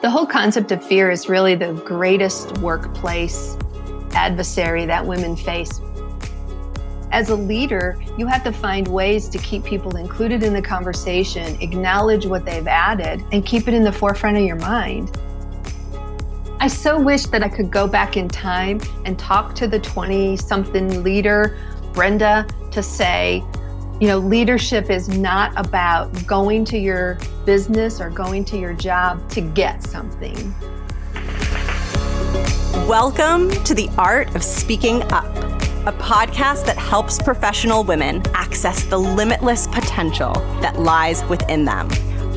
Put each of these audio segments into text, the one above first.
The whole concept of fear is really the greatest workplace adversary that women face. As a leader, you have to find ways to keep people included in the conversation, acknowledge what they've added, and keep it in the forefront of your mind. I so wish that I could go back in time and talk to the 20-something leader, Brenda, to say, leadership is not about going to your business or going to your job to get something. Welcome to The Art of Speaking Up, a podcast that helps professional women access the limitless potential that lies within them.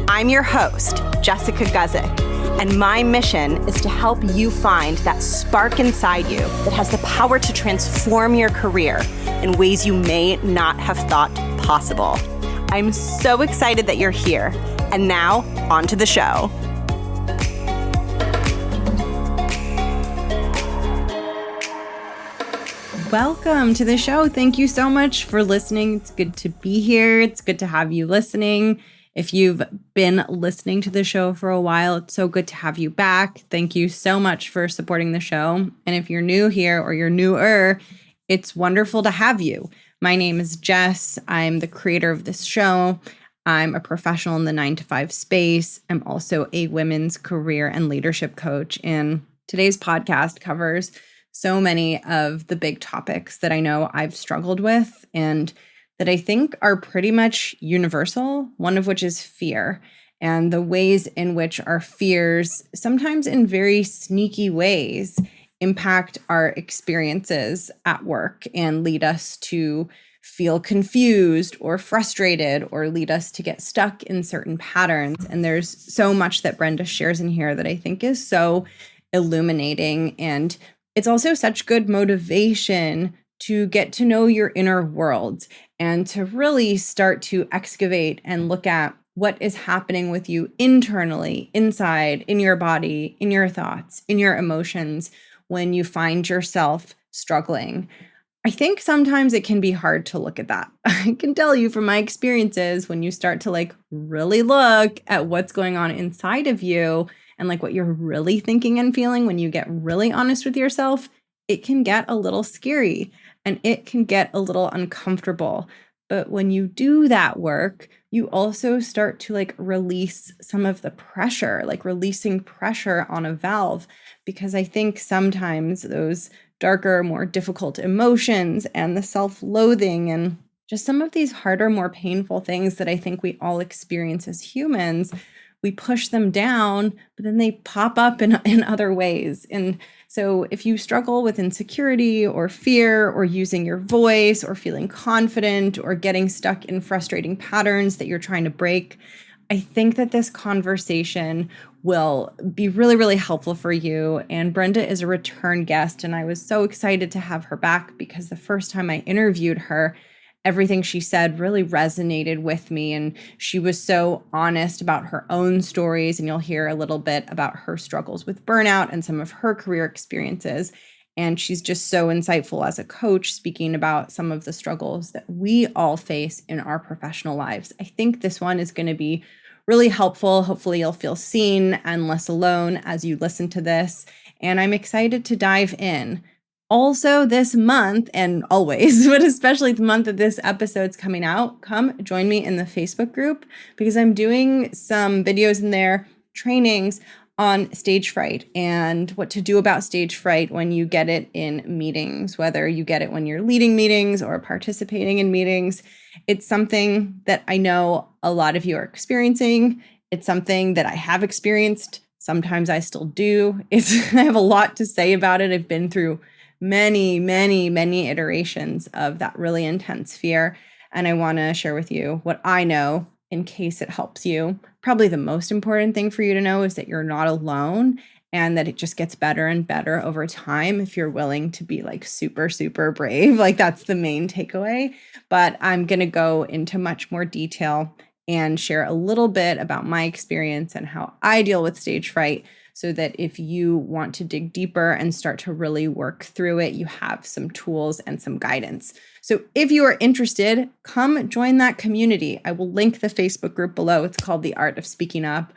I'm your host, Jessica Guzik, and my mission is to help you find that spark inside you that has the power to transform your career in ways you may not have thought possible. I'm so excited that you're here. And now, on to the show. Welcome to the show. Thank you so much for listening. It's good to be here. It's good to have you listening. If you've been listening to the show for a while, it's so good to have you back. Thank you so much for supporting the show. And if you're new here or you're newer, it's wonderful to have you. My name is Jess. I'm the creator of this show. I'm a professional in the 9-to-5 space. I'm also a women's career and leadership coach. And today's podcast covers so many of the big topics that I know I've struggled with and that I think are pretty much universal, one of which is fear and the ways in which our fears, sometimes in very sneaky ways, impact our experiences at work and lead us to feel confused or frustrated or lead us to get stuck in certain patterns. And there's so much that Brenda shares in here that I think is so illuminating. And it's also such good motivation to get to know your inner world and to really start to excavate and look at what is happening with you internally, inside, in your body, in your thoughts, in your emotions, when you find yourself struggling. I think sometimes it can be hard to look at that. I can tell you from my experiences, when you start to really look at what's going on inside of you and what you're really thinking and feeling, when you get really honest with yourself, it can get a little scary and it can get a little uncomfortable. But when you do that work, you also start to release some of the pressure, releasing pressure on a valve. Because I think sometimes those darker, more difficult emotions and the self-loathing and just some of these harder, more painful things that I think we all experience as humans, we push them down, but then they pop up in other ways. And so if you struggle with insecurity or fear or using your voice or feeling confident or getting stuck in frustrating patterns that you're trying to break, I think that this conversation will be really, really helpful for you. And Brenda is a return guest, and I was so excited to have her back because the first time I interviewed her, everything she said really resonated with me. And she was so honest about her own stories. And you'll hear a little bit about her struggles with burnout and some of her career experiences. And she's just so insightful as a coach, speaking about some of the struggles that we all face in our professional lives. I think this one is going to be really helpful. Hopefully you'll feel seen and less alone as you listen to this. And I'm excited to dive in. Also this month, and always, but especially the month that this episode's coming out, come join me in the Facebook group because I'm doing some videos in there, trainings on stage fright and what to do about stage fright when you get it in meetings, whether you get it when you're leading meetings or participating in meetings. It's something that I know a lot of you are experiencing. It's something that I have experienced. Sometimes I still do. I have a lot to say about it. I've been through many, many, many iterations of that really intense fear. And I want to share with you what I know in case it helps you. Probably the most important thing for you to know is that you're not alone and that it just gets better and better over time if you're willing to be super, super brave. That's the main takeaway. But I'm going to go into much more detail and share a little bit about my experience and how I deal with stage fright so that if you want to dig deeper and start to really work through it, you have some tools and some guidance. So if you are interested, come join that community. I will link the Facebook group below. It's called The Art of Speaking Up.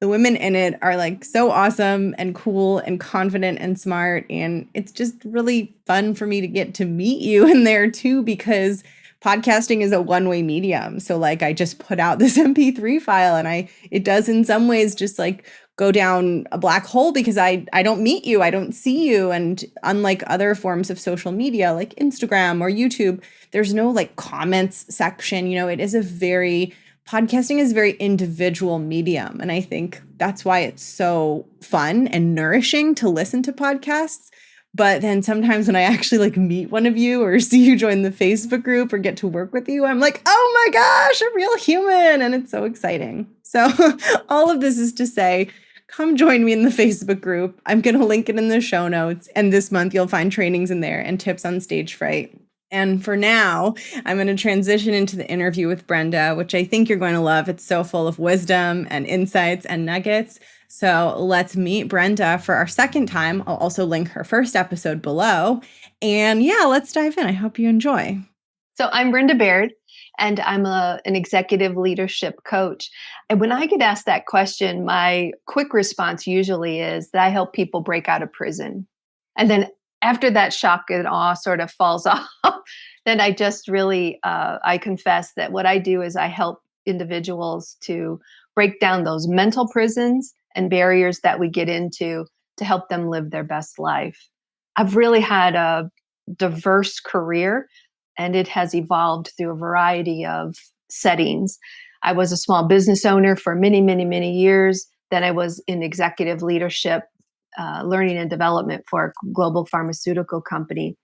The women in it are like so awesome and cool and confident and smart. And it's just really fun for me to get to meet you in there too, because podcasting is a one-way medium. So like I just put out this MP3 file and it does in some ways just like go down a black hole because I don't meet you, I don't see you. And unlike other forms of social media like Instagram or YouTube, there's no like comments section. It is podcasting is a very individual medium. And I think that's why it's so fun and nourishing to listen to podcasts. But then sometimes when I actually like meet one of you or see you join the Facebook group or get to work with you, I'm like, oh my gosh, a real human. And it's so exciting. So all of this is to say, come join me in the Facebook group. I'm going to link it in the show notes. And this month you'll find trainings in there and tips on stage fright. And for now, I'm going to transition into the interview with Brenda, which I think you're going to love. It's so full of wisdom and insights and nuggets. So let's meet Brenda for our second time. I'll also link her first episode below. And yeah, let's dive in. I hope you enjoy. So I'm Brenda Baird, and I'm an executive leadership coach. And when I get asked that question, my quick response usually is that I help people break out of prison. And then after that shock and awe sort of falls off, then I just really, I confess that what I do is I help individuals to break down those mental prisons and barriers that we get into to help them live their best life. I've really had a diverse career, and it has evolved through a variety of settings. I was a small business owner for many, many, many years. Then I was in executive leadership, learning and development for a global pharmaceutical company.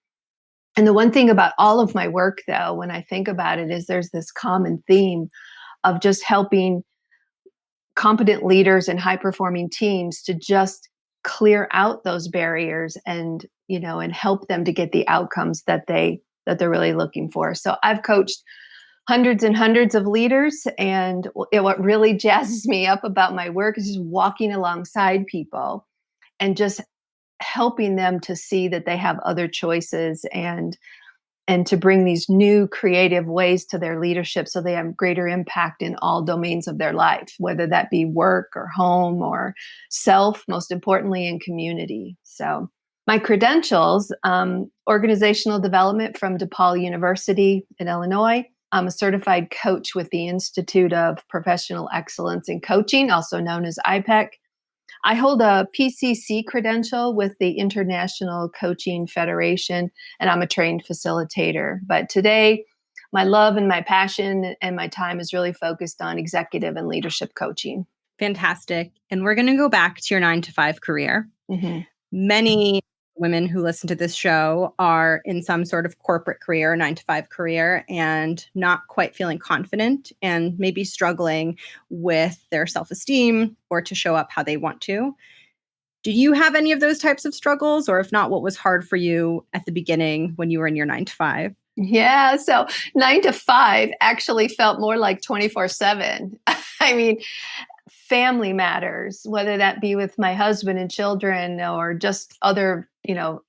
And the one thing about all of my work, though, when I think about it, is there's this common theme of just helping competent leaders and high-performing teams to just clear out those barriers and help them to get the outcomes that they're really looking for. So I've coached hundreds and hundreds of leaders, and what really jazzes me up about my work is just walking alongside people and just helping them to see that they have other choices and to bring these new creative ways to their leadership so they have greater impact in all domains of their life, whether that be work or home or self, most importantly in community. So my credentials, organizational development from DePaul University in Illinois. I'm a certified coach with the Institute of Professional Excellence in Coaching, also known as IPEC. I hold a PCC credential with the International Coaching Federation, and I'm a trained facilitator. But today, my love and my passion and my time is really focused on executive and leadership coaching. Fantastic. And we're going to go back to your 9-to-5 career. Mm-hmm. Many women who listen to this show are in some sort of corporate career, 9-to-5 career, and not quite feeling confident and maybe struggling with their self-esteem or to show up how they want to. Do you have any of those types of struggles? Or if not, what was hard for you at the beginning when you were in your 9-to-5? Yeah, so 9-to-5 actually felt more like 24/7. I mean, family matters, whether that be with my husband and children or just other,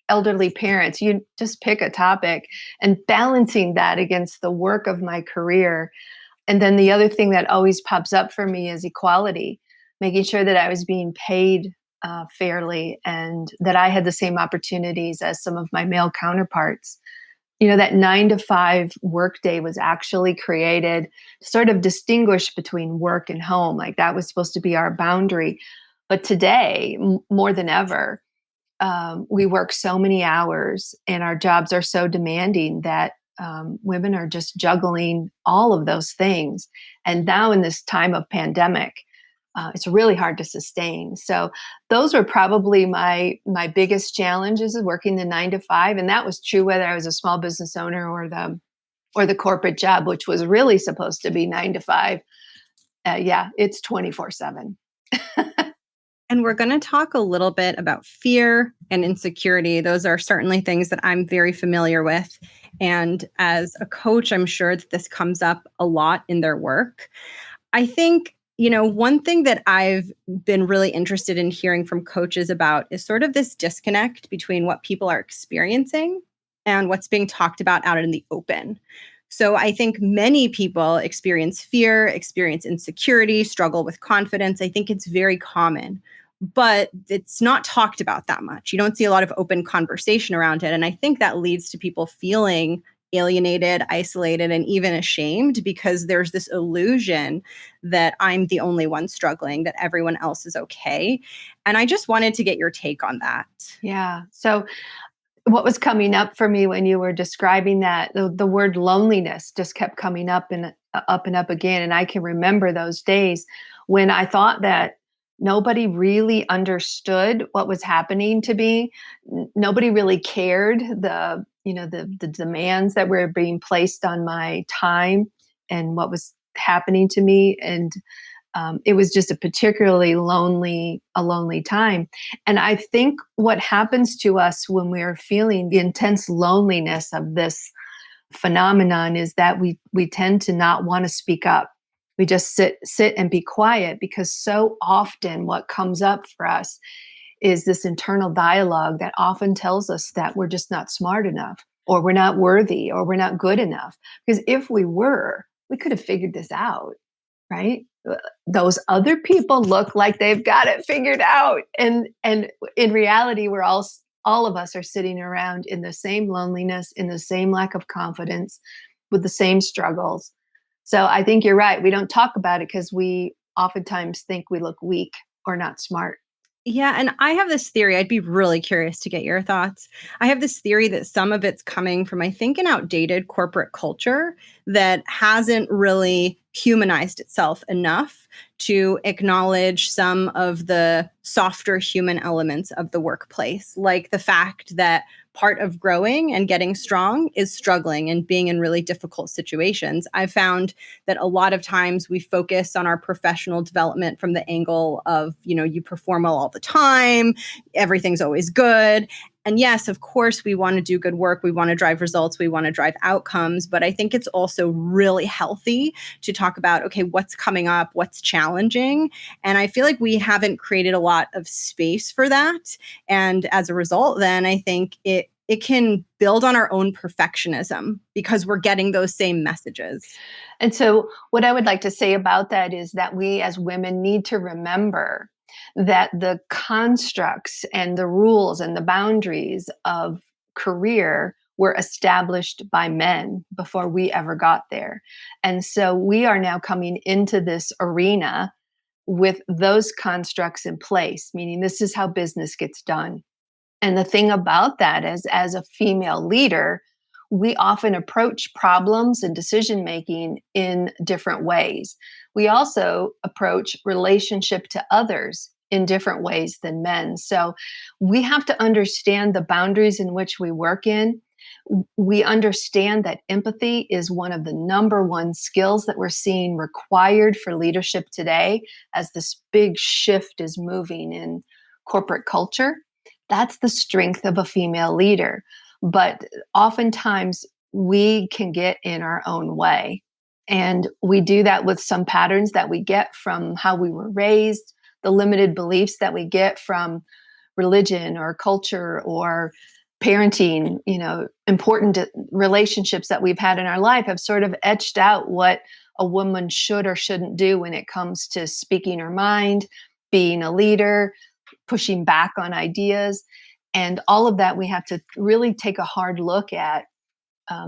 elderly parents. You just pick a topic and balancing that against the work of my career. And then the other thing that always pops up for me is equality, making sure that I was being paid fairly and that I had the same opportunities as some of my male counterparts. That 9-to-5 workday was actually created to sort of distinguish between work and home. Like that was supposed to be our boundary. But today, more than ever, we work so many hours and our jobs are so demanding that women are just juggling all of those things. And now in this time of pandemic, it's really hard to sustain. So those were probably my biggest challenges is working the 9-to-5. And that was true whether I was a small business owner or the corporate job, which was really supposed to be 9-to-5. It's 24/7. And we're going to talk a little bit about fear and insecurity. Those are certainly things that I'm very familiar with. And as a coach, I'm sure that this comes up a lot in their work. I think one thing that I've been really interested in hearing from coaches about is sort of this disconnect between what people are experiencing and what's being talked about out in the open. So I think many people experience fear, experience insecurity, struggle with confidence. I think it's very common, but it's not talked about that much. You don't see a lot of open conversation around it. And I think that leads to people feeling alienated, isolated, and even ashamed because there's this illusion that I'm the only one struggling, that everyone else is okay. And I just wanted to get your take on that. Yeah. So what was coming up for me when you were describing that, the word loneliness just kept coming up and up again. And I can remember those days when I thought that nobody really understood what was happening to me. Nobody really cared the demands that were being placed on my time and what was happening to me. And it was just a lonely time. And I think what happens to us when we are feeling the intense loneliness of this phenomenon is that we tend to not want to speak up. We just sit and be quiet, because so often what comes up for us is this internal dialogue that often tells us that we're just not smart enough, or we're not worthy, or we're not good enough. Because if we were, we could have figured this out, right? Those other people look like they've got it figured out, and in reality, we're all of us are sitting around in the same loneliness, in the same lack of confidence, with the same struggles. So I think you're right. We don't talk about it because we oftentimes think we look weak or not smart. Yeah, and I have this theory. I'd be really curious to get your thoughts. I have this theory that some of it's coming from, I think, an outdated corporate culture that hasn't really humanized itself enough to acknowledge some of the softer human elements of the workplace, like the fact that part of growing and getting strong is struggling and being in really difficult situations. I found that a lot of times we focus on our professional development from the angle of, you perform well all the time, everything's always good. And yes, of course, we want to do good work. We want to drive results. We want to drive outcomes. But I think it's also really healthy to talk about, okay, what's coming up, what's challenging. And I feel like we haven't created a lot of space for that. And as a result, then I think it can build on our own perfectionism because we're getting those same messages. And so what I would like to say about that is that we as women need to remember that the constructs and the rules and the boundaries of career were established by men before we ever got there. And so we are now coming into this arena with those constructs in place, meaning this is how business gets done. And the thing about that is, as a female leader, we often approach problems and decision making in different ways. We also approach relationship to others in different ways than men. So we have to understand the boundaries in which we work in. We understand that empathy is one of the number one skills that we're seeing required for leadership today as this big shift is moving in corporate culture. That's the strength of a female leader. But oftentimes we can get in our own way. And we do that with some patterns that we get from how we were raised, the limited beliefs that we get from religion or culture or parenting. Important relationships that we've had in our life have sort of etched out what a woman should or shouldn't do when it comes to speaking her mind, being a leader, pushing back on ideas. And all of that, we have to really take a hard look at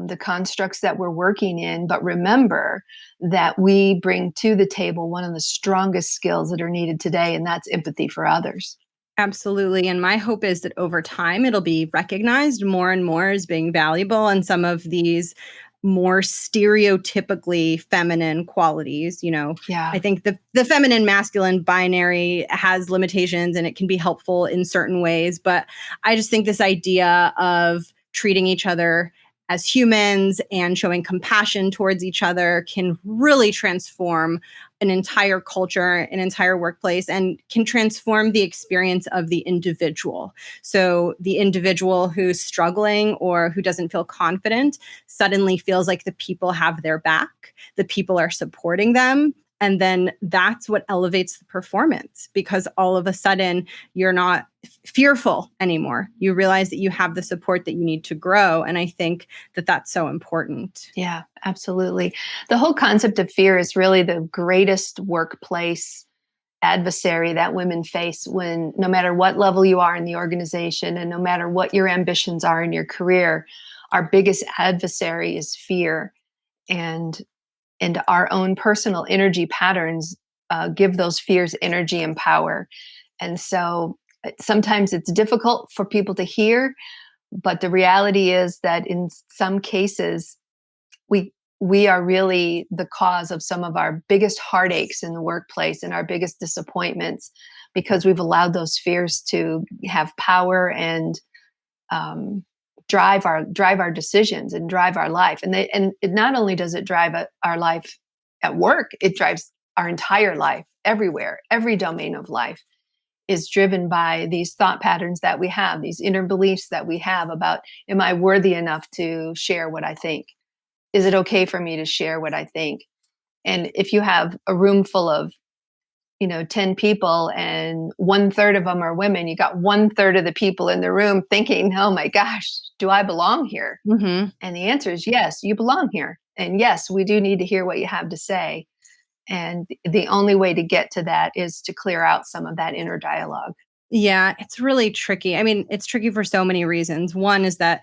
the constructs that we're working in. But remember that we bring to the table one of the strongest skills that are needed today, and that's empathy for others. Absolutely. And my hope is that over time, it'll be recognized more and more as being valuable. And some of these more stereotypically feminine qualities, Yeah. I think the feminine masculine binary has limitations and it can be helpful in certain ways. But I just think this idea of treating each other as humans and showing compassion towards each other can really transform an entire culture, an entire workplace, and can transform the experience of the individual. So the individual who's struggling or who doesn't feel confident suddenly feels like the people have their back, the people are supporting them, And then that's what elevates the performance, because all of a sudden you're not fearful anymore. You realize that you have the support that you need to grow. And I think that that's so important. Yeah, absolutely. The whole concept of fear is really the greatest workplace adversary that women face when no matter what level you are in the organization and no matter what your ambitions are in your career, our biggest adversary is fear. And our own personal energy patterns give those fears energy and power. And so sometimes it's difficult for people to hear, but the reality is that in some cases, we we are really the cause of some of our biggest heartaches in the workplace and our biggest disappointments because we've allowed those fears to have power and drive our decisions and drive our life. And it not only does it drive our life at work, it drives our entire life everywhere. Every domain of life is driven by these thought patterns that we have, these inner beliefs that we have about, am I worthy enough to share what I think? Is it okay for me to share what I think? And if you have a room full of 10 people and 1/3 of them are women, you got 1/3 of the people in the room thinking, oh my gosh, do I belong here? Mm-hmm. And the answer is yes, you belong here. And yes, we do need to hear what you have to say. And the only way to get to that is to clear out some of that inner dialogue. Yeah, it's really tricky. I mean, it's tricky for so many reasons. One is that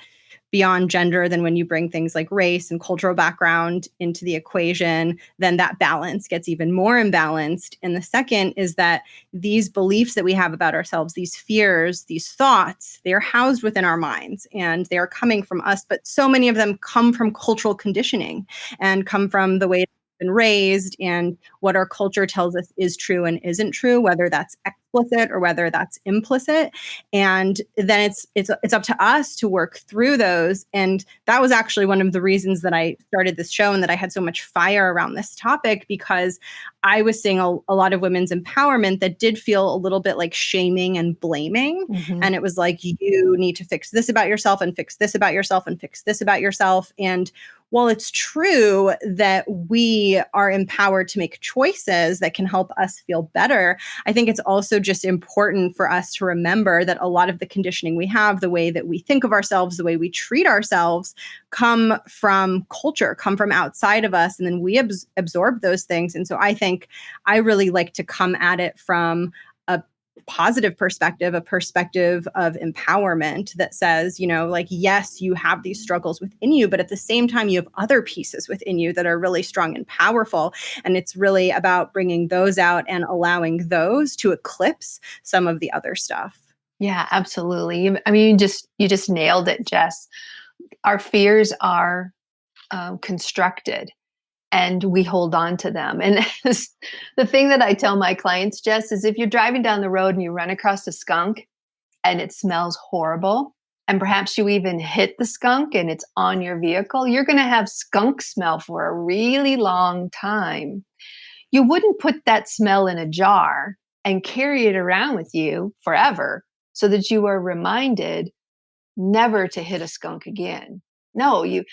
beyond gender, then when you bring things like race and cultural background into the equation, then that balance gets even more imbalanced. And the second is that these beliefs that we have about ourselves, these fears, these thoughts, they're housed within our minds and they're coming from us. But so many of them come from cultural conditioning and come from the way been raised and what our culture tells us is true and isn't true, whether that's explicit or whether that's implicit. And then it's up to us to work through those. And that was actually one of the reasons that I started this show and that I had so much fire around this topic, because I was seeing a lot of women's empowerment that did feel a little bit like shaming and blaming. Mm-hmm. And it was like, you need to fix this about yourself and fix this about yourself and fix this about yourself. And while it's true that we are empowered to make choices that can help us feel better, I think it's also just important for us to remember that a lot of the conditioning we have, the way that we think of ourselves, the way we treat ourselves, come from culture, come from outside of us, and then we absorb those things. And so I think I really like to come at it from a positive perspective, a perspective of empowerment that says, like, yes, you have these struggles within you, but at the same time, you have other pieces within you that are really strong and powerful. And it's really about bringing those out and allowing those to eclipse some of the other stuff. Yeah, absolutely. You just nailed it, Jess. Our fears are constructed and we hold on to them. And the thing that I tell my clients, Jess, is if you're driving down the road and you run across a skunk and it smells horrible, and perhaps you even hit the skunk and it's on your vehicle, you're going to have skunk smell for a really long time. You wouldn't put that smell in a jar and carry it around with you forever so that you are reminded never to hit a skunk again. No, you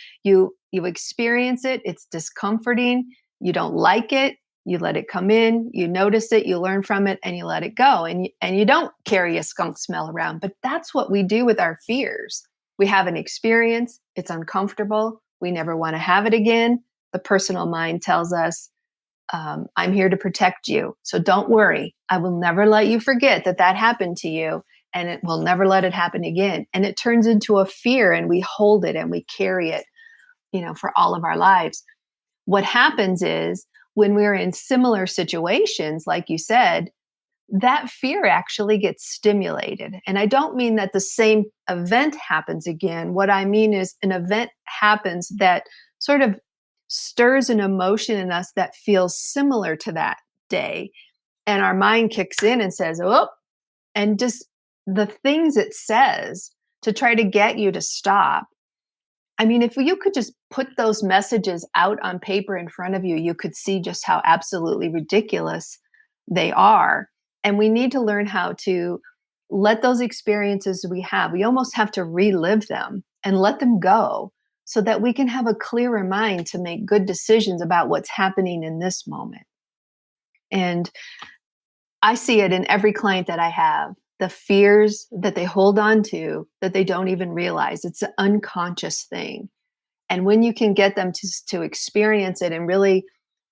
experience it, it's discomforting, you don't like it, you let it come in, you notice it, you learn from it, and you let it go. And you don't carry a skunk smell around. But that's what we do with our fears. We have an experience, it's uncomfortable, we never want to have it again. The personal mind tells us, I'm here to protect you. So don't worry. I will never let you forget that happened to you, and it will never let it happen again. And it turns into a fear, and we hold it and we carry it, for all of our lives. What happens is when we're in similar situations, like you said, that fear actually gets stimulated. And I don't mean that the same event happens again. What I mean is an event happens that sort of stirs an emotion in us that feels similar to that day. And our mind kicks in and says, oh, and just the things it says to try to get you to stop. I mean, if you could just put those messages out on paper in front of you, you could see just how absolutely ridiculous they are. And we need to learn how to let those experiences we almost have to relive them and let them go so that we can have a clearer mind to make good decisions about what's happening in this moment. And I see it in every client that I have, the fears that they hold on to that they don't even realize. It's an unconscious thing. And when you can get them to experience it and really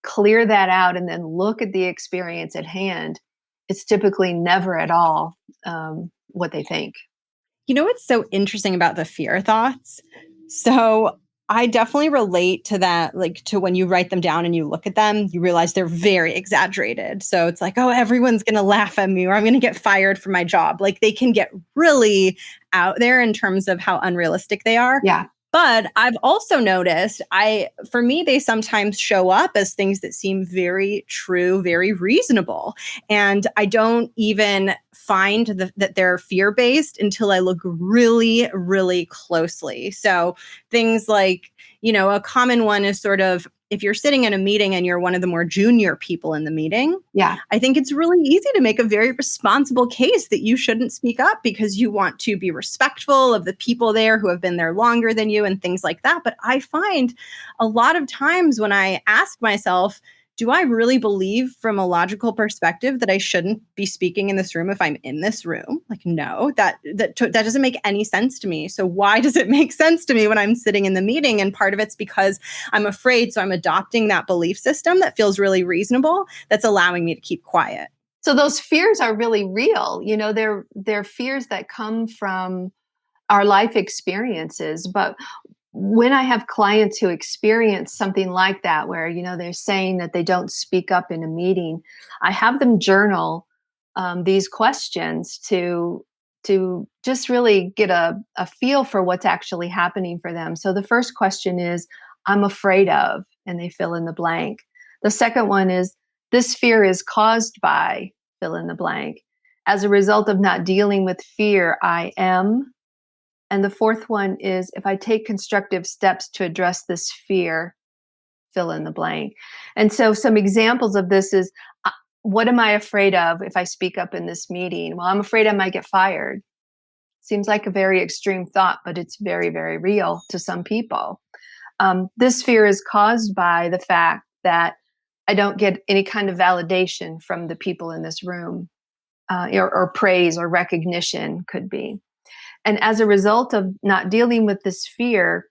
clear that out and then look at the experience at hand, it's typically never at all what they think. You know what's so interesting about the fear thoughts? So I definitely relate to that, like to when you write them down and you look at them, you realize they're very exaggerated. So it's like, oh, everyone's going to laugh at me or I'm going to get fired from my job. Like they can get really out there in terms of how unrealistic they are. Yeah. But I've also noticed for me, they sometimes show up as things that seem very true, very reasonable. And I don't even find that they're fear-based until I look really, really closely. So things like, a common one is sort of, if you're sitting in a meeting and you're one of the more junior people in the meeting, Yeah. I think it's really easy to make a very responsible case that you shouldn't speak up because you want to be respectful of the people there who have been there longer than you and things like that. But I find a lot of times when I ask myself, do I really believe from a logical perspective that I shouldn't be speaking in this room if I'm in this room? Like, no, that doesn't make any sense to me. So why does it make sense to me when I'm sitting in the meeting? And part of it's because I'm afraid. So I'm adopting that belief system that feels really reasonable. That's allowing me to keep quiet. So those fears are really real. They're fears that come from our life experiences. But when I have clients who experience something like that, where, they're saying that they don't speak up in a meeting, I have them journal these questions to just really get a feel for what's actually happening for them. So the first question is, I'm afraid of, and they fill in the blank. The second one is, this fear is caused by, fill in the blank. As a result of not dealing with fear, I am. And the fourth one is, if I take constructive steps to address this fear, fill in the blank. And so some examples of this is, what am I afraid of if I speak up in this meeting? Well, I'm afraid I might get fired. Seems like a very extreme thought, but it's very, very real to some people. This fear is caused by the fact that I don't get any kind of validation from the people in this room, or praise or recognition could be. And as a result of not dealing with this fear,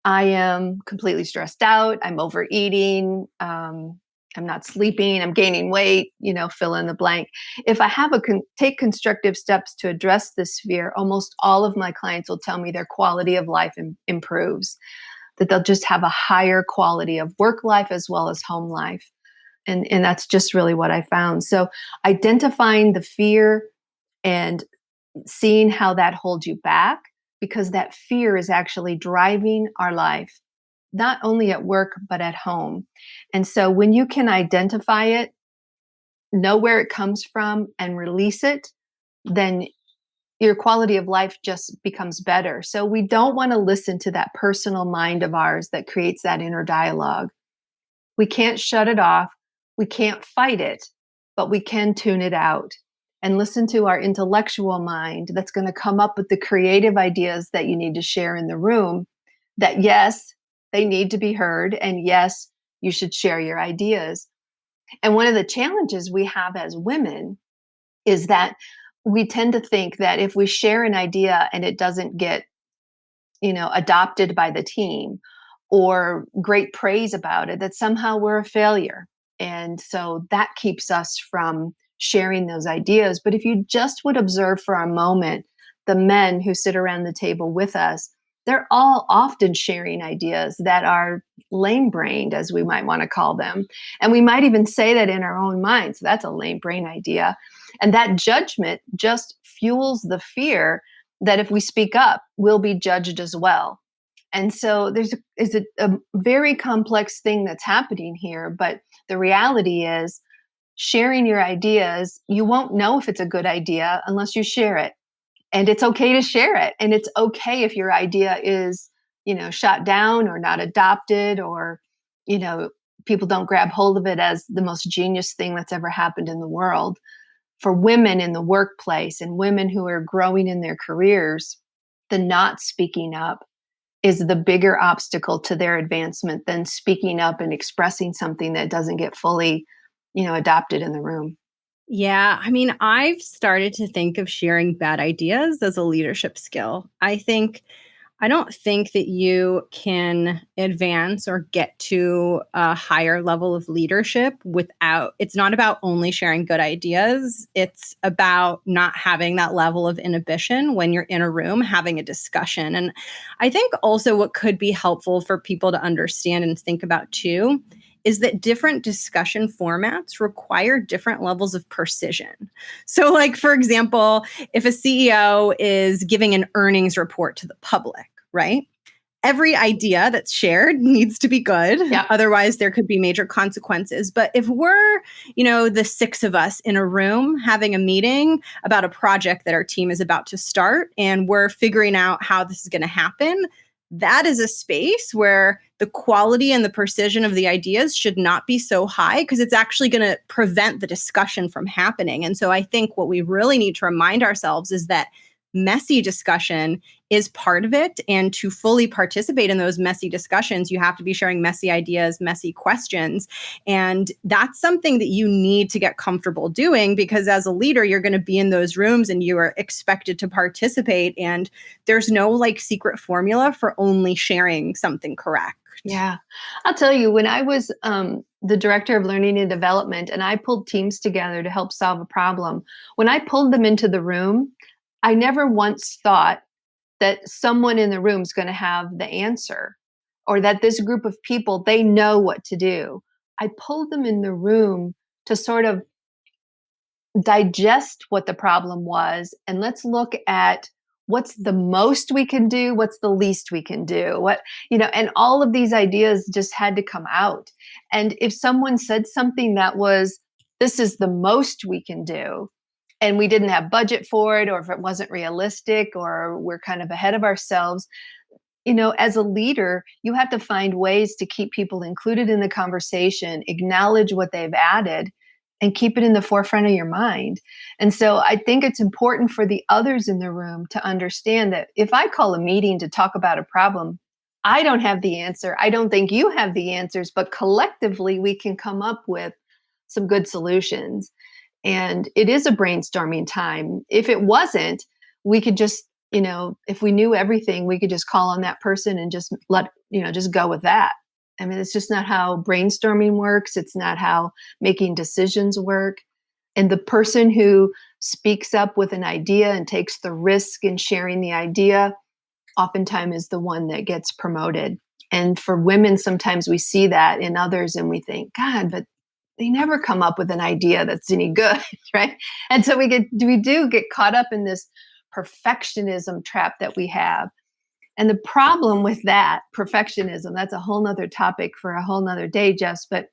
I am completely stressed out. I'm overeating. I'm not sleeping. I'm gaining weight, fill in the blank. If I have take constructive steps to address this fear, almost all of my clients will tell me their quality of life improves, that they'll just have a higher quality of work life as well as home life. And that's just really what I found. So identifying the fear and seeing how that holds you back, because that fear is actually driving our life, not only at work, but at home. And so when you can identify it, know where it comes from, and release it, then your quality of life just becomes better. So we don't want to listen to that personal mind of ours that creates that inner dialogue. We can't shut it off. We can't fight it, but we can tune it out and listen to our intellectual mind that's going to come up with the creative ideas that you need to share in the room, that yes, they need to be heard, and yes, you should share your ideas. And one of the challenges we have as women is that we tend to think that if we share an idea and it doesn't get, adopted by the team or great praise about it, that somehow we're a failure. And so that keeps us from sharing those ideas. But if you just would observe for a moment the men who sit around the table with us, they're all often sharing ideas that are lame-brained, as we might want to call them. And we might even say that in our own minds, that's a lame-brain idea. And that judgment just fuels the fear that if we speak up, we'll be judged as well. And so there's a very complex thing that's happening here. But the reality is, sharing your ideas, you won't know if it's a good idea unless you share it. And it's okay to share it. And it's okay if your idea is, shot down or not adopted, or, people don't grab hold of it as the most genius thing that's ever happened in the world. For women in the workplace and women who are growing in their careers, the not speaking up is the bigger obstacle to their advancement than speaking up and expressing something that doesn't get fully adopted in the room. Yeah, I mean, I've started to think of sharing bad ideas as a leadership skill. I don't think that you can advance or get to a higher level of leadership it's not about only sharing good ideas. It's about not having that level of inhibition when you're in a room having a discussion. And I think also what could be helpful for people to understand and think about too is that different discussion formats require different levels of precision. So, like, for example, if a CEO is giving an earnings report to the public, right? Every idea that's shared needs to be good. Yeah. Otherwise, there could be major consequences. But if we're, the six of us in a room having a meeting about a project that our team is about to start, and we're figuring out how this is going to happen, that is a space where the quality and the precision of the ideas should not be so high, because it's actually going to prevent the discussion from happening. And so I think what we really need to remind ourselves is that messy discussion is part of it. And to fully participate in those messy discussions, you have to be sharing messy ideas, messy questions. And that's something that you need to get comfortable doing, because as a leader, you're going to be in those rooms and you are expected to participate. And there's no secret formula for only sharing something correct. Yeah. I'll tell you, when I was the director of learning and development, and I pulled teams together to help solve a problem, when I pulled them into the room, I never once thought that someone in the room is going to have the answer, or that this group of people, they know what to do. I pulled them in the room to sort of digest what the problem was, and let's look at what's the most we can do, what's the least we can do, and all of these ideas just had to come out. And if someone said something that was, this is the most we can do, and we didn't have budget for it, or if it wasn't realistic, or we're kind of ahead of ourselves, as a leader, you have to find ways to keep people included in the conversation, acknowledge what they've added, and keep it in the forefront of your mind. And so I think it's important for the others in the room to understand that if I call a meeting to talk about a problem, I don't have the answer. I don't think you have the answers, but collectively we can come up with some good solutions. And it is a brainstorming time. If it wasn't, we could just, if we knew everything, we could just call on that person and just just go with that. I mean, it's just not how brainstorming works. It's not how making decisions work. And the person who speaks up with an idea and takes the risk in sharing the idea, oftentimes is the one that gets promoted. And for women, sometimes we see that in others and we think, God, but they never come up with an idea that's any good, right? And so we do get caught up in this perfectionism trap that we have. And the problem with that perfectionism, that's a whole nother topic for a whole nother day, Jess. But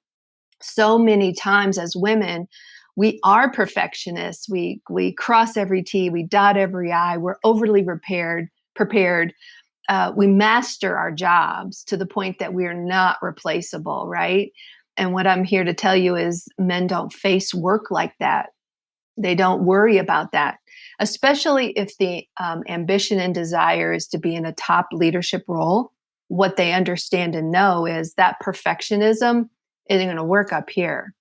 so many times as women, we are perfectionists. We cross every T, we dot every I, we're overly prepared. We master our jobs to the point that we are not replaceable, right? And what I'm here to tell you is men don't face work like that. They don't worry about that, especially if the ambition and desire is to be in a top leadership role. What they understand and know is that perfectionism isn't going to work up here.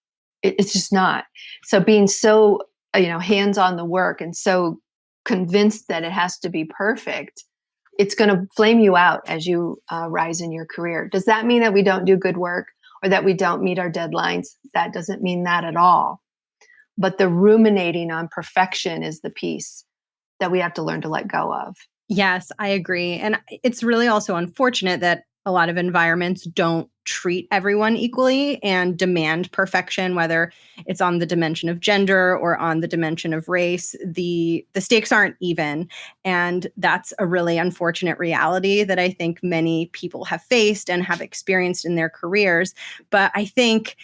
It's just not. So being so, hands on the work and so convinced that it has to be perfect, it's going to flame you out as you rise in your career. Does that mean that we don't do good work or that we don't meet our deadlines? That doesn't mean that at all. But the ruminating on perfection is the piece that we have to learn to let go of. Yes, I agree. And it's really also unfortunate that a lot of environments don't treat everyone equally and demand perfection, whether it's on the dimension of gender or on the dimension of race. The stakes aren't even. And that's a really unfortunate reality that I think many people have faced and have experienced in their careers. But I think,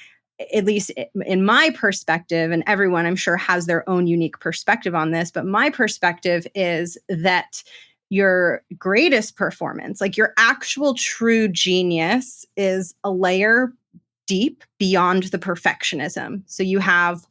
at least in my perspective, and everyone I'm sure has their own unique perspective on this, but my perspective is that your greatest performance, like your actual true genius, is a layer deep beyond the perfectionism. So you have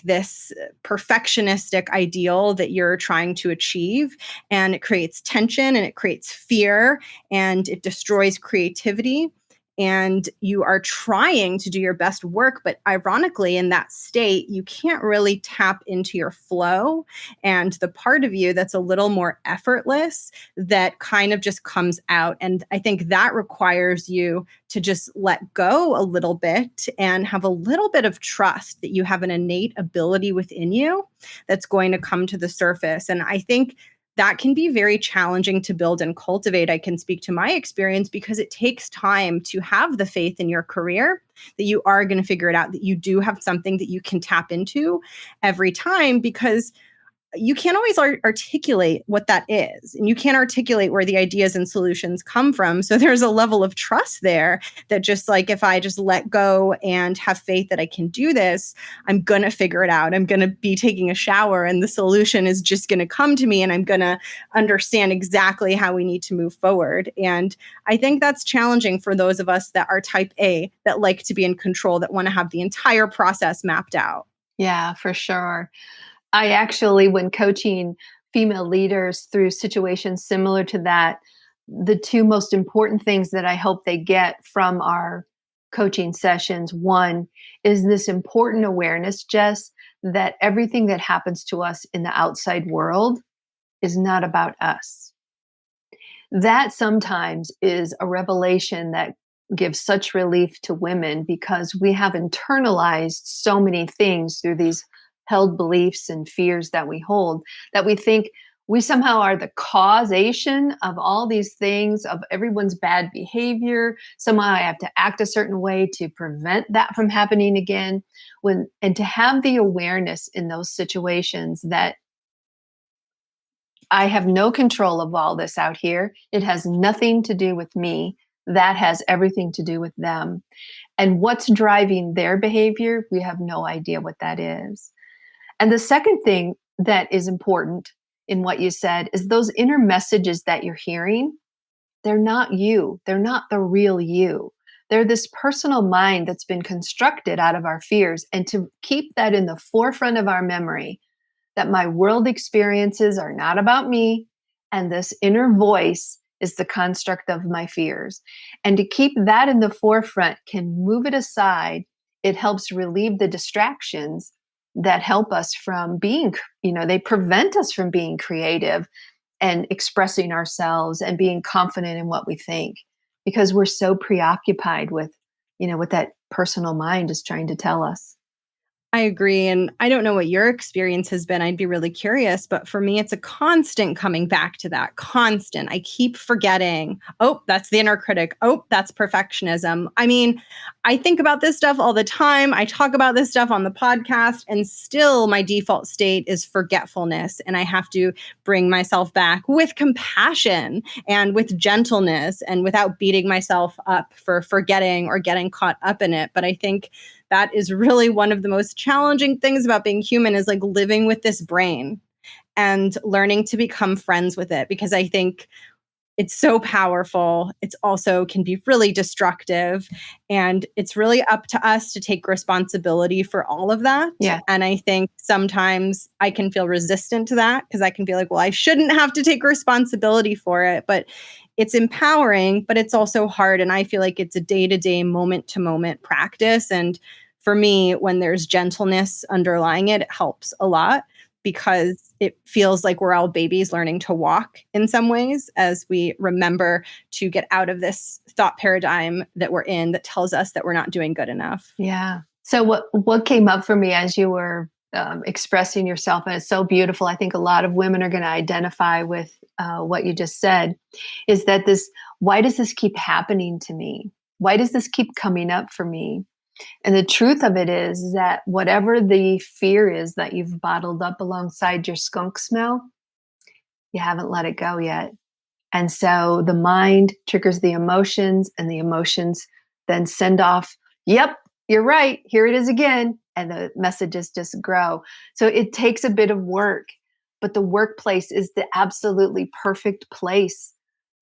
this perfectionistic ideal that you're trying to achieve, and it creates tension and it creates fear and it destroys creativity. and you are trying to do your best work. But ironically, in that state, you can't really tap into your flow and the part of you that's a little more effortless that kind of just comes out. And I think that requires you to just let go a little bit and have a little bit of trust that you have an innate ability within you that's going to come to the surface. And I think that can be very challenging to build and cultivate. I can speak to my experience because it takes time to have the faith in your career that you are going to figure it out, that you do have something that you can tap into every time, because you can't always articulate what that is, and you can't articulate where the ideas and solutions come from. So there's a level of trust there that just like, if I just let go and have faith that I can do this, I'm going to figure it out. I'm going to be taking a shower and the solution is just going to come to me, and I'm going to understand exactly how we need to move forward. And I think that's challenging for those of us that are type A, that like to be in control, that want to have the entire process mapped out. Yeah, for sure. I actually, when coaching female leaders through situations similar to that, the two most important things that I hope they get from our coaching sessions, one is this important awareness, Jess, that everything that happens to us in the outside world is not about us. That sometimes is a revelation that gives such relief to women, because we have internalized so many things through these held beliefs and fears that we hold, that we think we somehow are the causation of all these things, of everyone's bad behavior. Somehow I have to act a certain way to prevent that from happening again. And to have the awareness in those situations that I have no control of all this out here. It has nothing to do with me. That has everything to do with them. And what's driving their behavior, we have no idea what that is. And the second thing that is important in what you said is those inner messages that you're hearing, they're not you. They're not the real you. They're this personal mind that's been constructed out of our fears. And to keep that in the forefront of our memory, that my world experiences are not about me, and this inner voice is the construct of my fears. And to keep that in the forefront can move it aside. It helps relieve the distractions that help us from being, they prevent us from being creative and expressing ourselves and being confident in what we think, because we're so preoccupied with, what that personal mind is trying to tell us. I agree. And I don't know what your experience has been. I'd be really curious. But for me, it's a constant coming back to that. Constant. I keep forgetting, oh, that's the inner critic. Oh, that's perfectionism. I mean, I think about this stuff all the time. I talk about this stuff on the podcast, and still my default state is forgetfulness. And I have to bring myself back with compassion and with gentleness and without beating myself up for forgetting or getting caught up in it. But I think that is really one of the most challenging things about being human, is like living with this brain and learning to become friends with it, because I think it's so powerful. It's also can be really destructive, and it's really up to us to take responsibility for all of that. Yeah. And I think sometimes I can feel resistant to that, because I can feel like, well, I shouldn't have to take responsibility for it, but it's empowering, but it's also hard. And I feel like it's a day-to-day, moment-to-moment practice. And for me, when there's gentleness underlying it, it helps a lot, because it feels like we're all babies learning to walk in some ways, as we remember to get out of this thought paradigm that we're in that tells us that we're not doing good enough. Yeah. So what came up for me as you were expressing yourself, and it's so beautiful, I think a lot of women are going to identify with what you just said, is that why does this keep happening to me? Why does this keep coming up for me? And the truth of it is that whatever the fear is that you've bottled up alongside your skunk smell, you haven't let it go yet. And so the mind triggers the emotions, and the emotions then send off, yep, you're right, here it is again. And the messages just grow. So it takes a bit of work, but the workplace is the absolutely perfect place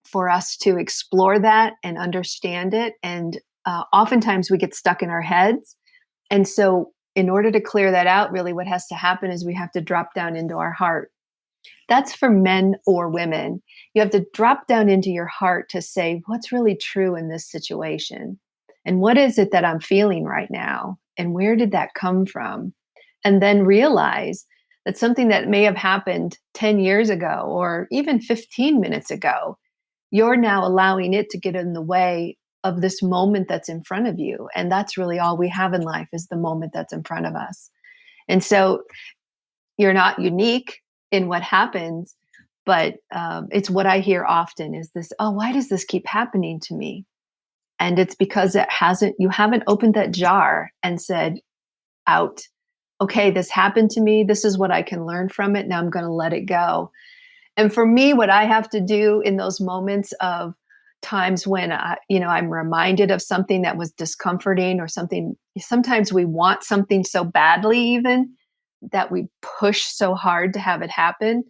for us to explore that and understand it. And oftentimes we get stuck in our heads. And so in order to clear that out, really what has to happen is we have to drop down into our heart. That's for men or women. You have to drop down into your heart to say, what's really true in this situation? And what is it that I'm feeling right now? And where did that come from? And then realize that something that may have happened 10 years ago or even 15 minutes ago, you're now allowing it to get in the way of this moment that's in front of you. And that's really all we have in life, is the moment that's in front of us. And so you're not unique in what happens, but it's what I hear often is this, oh, why does this keep happening to me? And it's because you haven't opened that jar and said, out, okay, this happened to me. This is what I can learn from it. Now I'm going to let it go. And for me, what I have to do in those moments of times when I'm reminded of something that was discomforting or something, sometimes we want something so badly even that we push so hard to have it happen,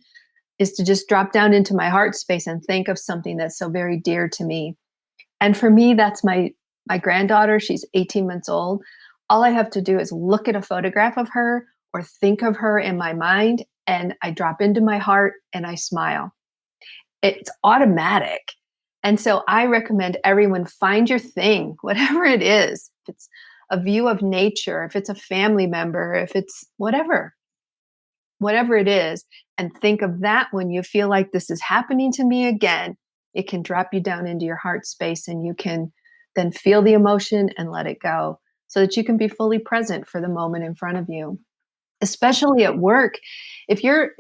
is to just drop down into my heart space and think of something that's so very dear to me. And for me, that's my granddaughter. She's 18 months old. All I have to do is look at a photograph of her or think of her in my mind, and I drop into my heart and I smile. It's automatic. And so I recommend everyone find your thing, whatever it is. If it's a view of nature, if it's a family member, if it's whatever it is, and think of that when you feel like this is happening to me again. It can drop you down into your heart space, and you can then feel the emotion and let it go so that you can be fully present for the moment in front of you. Especially at work, if you're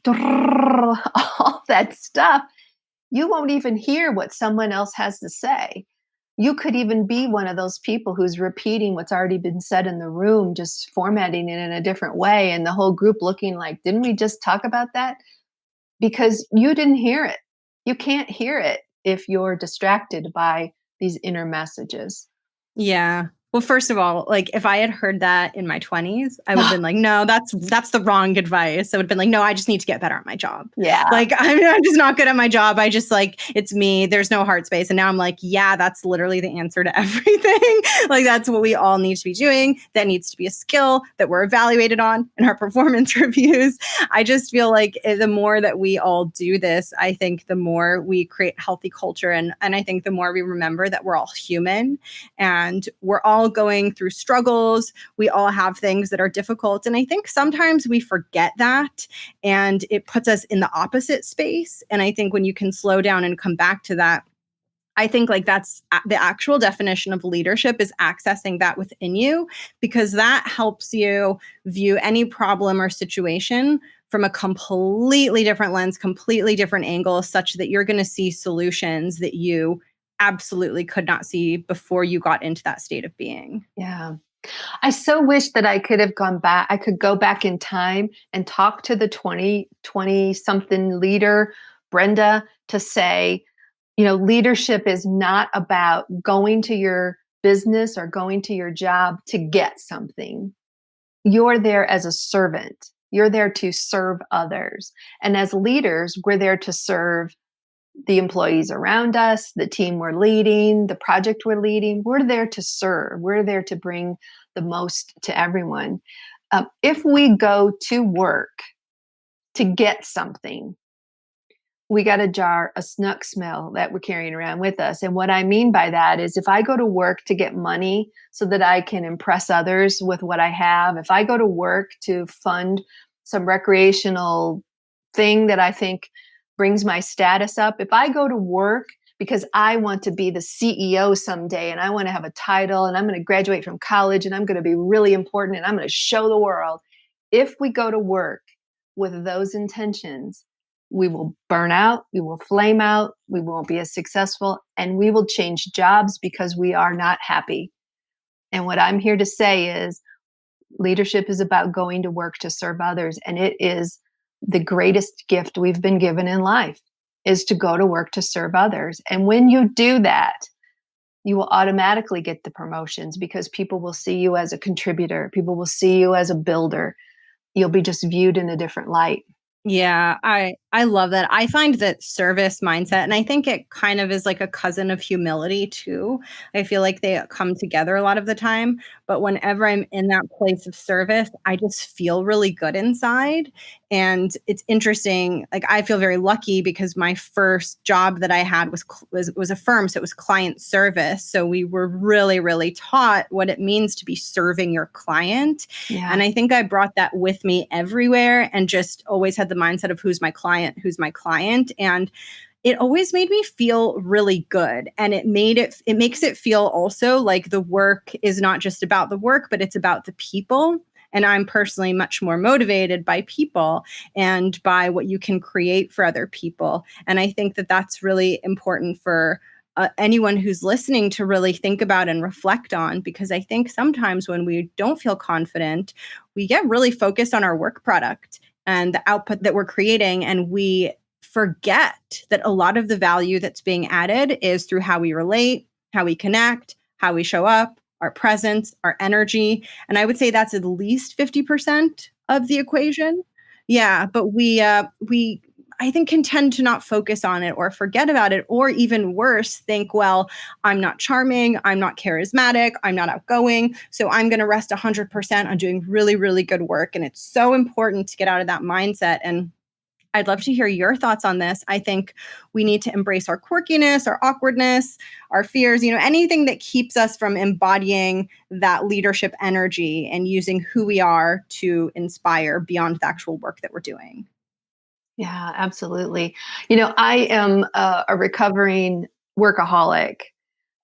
all that stuff, you won't even hear what someone else has to say. You could even be one of those people who's repeating what's already been said in the room, just formatting it in a different way, and the whole group looking like, didn't we just talk about that? Because you didn't hear it. You can't hear it if you're distracted by these inner messages. Yeah. Well, first of all, like if I had heard that in my 20s, I would have been like, no, that's the wrong advice. I would have been like, no, I just need to get better at my job. Yeah. Like I'm just not good at my job. I just like, it's me. There's no heart space. And now I'm like, yeah, that's literally the answer to everything. Like that's what we all need to be doing. That needs to be a skill that we're evaluated on in our performance reviews. I just feel like the more that we all do this, I think the more we create healthy culture. And I think the more we remember that we're all human and we're all going through struggles. We all have things that are difficult. And I think sometimes we forget that and it puts us in the opposite space. And I think when you can slow down and come back to that, I think like that's the actual definition of leadership, is accessing that within you, because that helps you view any problem or situation from a completely different lens, completely different angle, such that you're going to see solutions that you absolutely could not see before you got into that state of being. Yeah. I so wish that I could have gone back. I could go back in time and talk to the 20 something leader, Brenda, to say, leadership is not about going to your business or going to your job to get something. You're there as a servant. You're there to serve others. And as leaders, we're there to serve the employees around us, the team we're leading, the project we're leading. We're there to serve. We're there to bring the most to everyone. If we go to work to get something, we got a snuck smell that we're carrying around with us. And what I mean by that is if I go to work to get money so that I can impress others with what I have, if I go to work to fund some recreational thing that I think brings my status up, if I go to work because I want to be the CEO someday and I want to have a title and I'm going to graduate from college and I'm going to be really important and I'm going to show the world, if we go to work with those intentions, we will burn out, we will flame out, we won't be as successful, and we will change jobs because we are not happy. And what I'm here to say is leadership is about going to work to serve others. And it is the greatest gift we've been given in life, is to go to work to serve others. And when you do that, you will automatically get the promotions because people will see you as a contributor. People will see you as a builder. You'll be just viewed in a different light. Yeah, I I love that. I find that service mindset, and I think it kind of is like a cousin of humility too. I feel like they come together a lot of the time. But whenever I'm in that place of service, I just feel really good inside. And it's interesting. Like I feel very lucky because my first job that I had was a firm, so it was client service. So we were really, really taught what it means to be serving your client. Yeah. And I think I brought that with me everywhere and just always had the mindset of who's my client. And it always made me feel really good. And it makes it feel also like the work is not just about the work, but it's about the people. And I'm personally much more motivated by people and by what you can create for other people. And I think that that's really important for anyone who's listening to really think about and reflect on, because I think sometimes when we don't feel confident, we get really focused on our work product and the output that we're creating. And we forget that a lot of the value that's being added is through how we relate, how we connect, how we show up, our presence, our energy. And I would say that's at least 50% of the equation. Yeah, but we I think can tend to not focus on it or forget about it, or even worse, think, well, I'm not charming, I'm not charismatic, I'm not outgoing, so I'm going to rest 100% on doing really, really good work. And it's so important to get out of that mindset. And I'd love to hear your thoughts on this. I think we need to embrace our quirkiness, our awkwardness, our fears, anything that keeps us from embodying that leadership energy and using who we are to inspire beyond the actual work that we're doing. Yeah, absolutely. I am a recovering workaholic,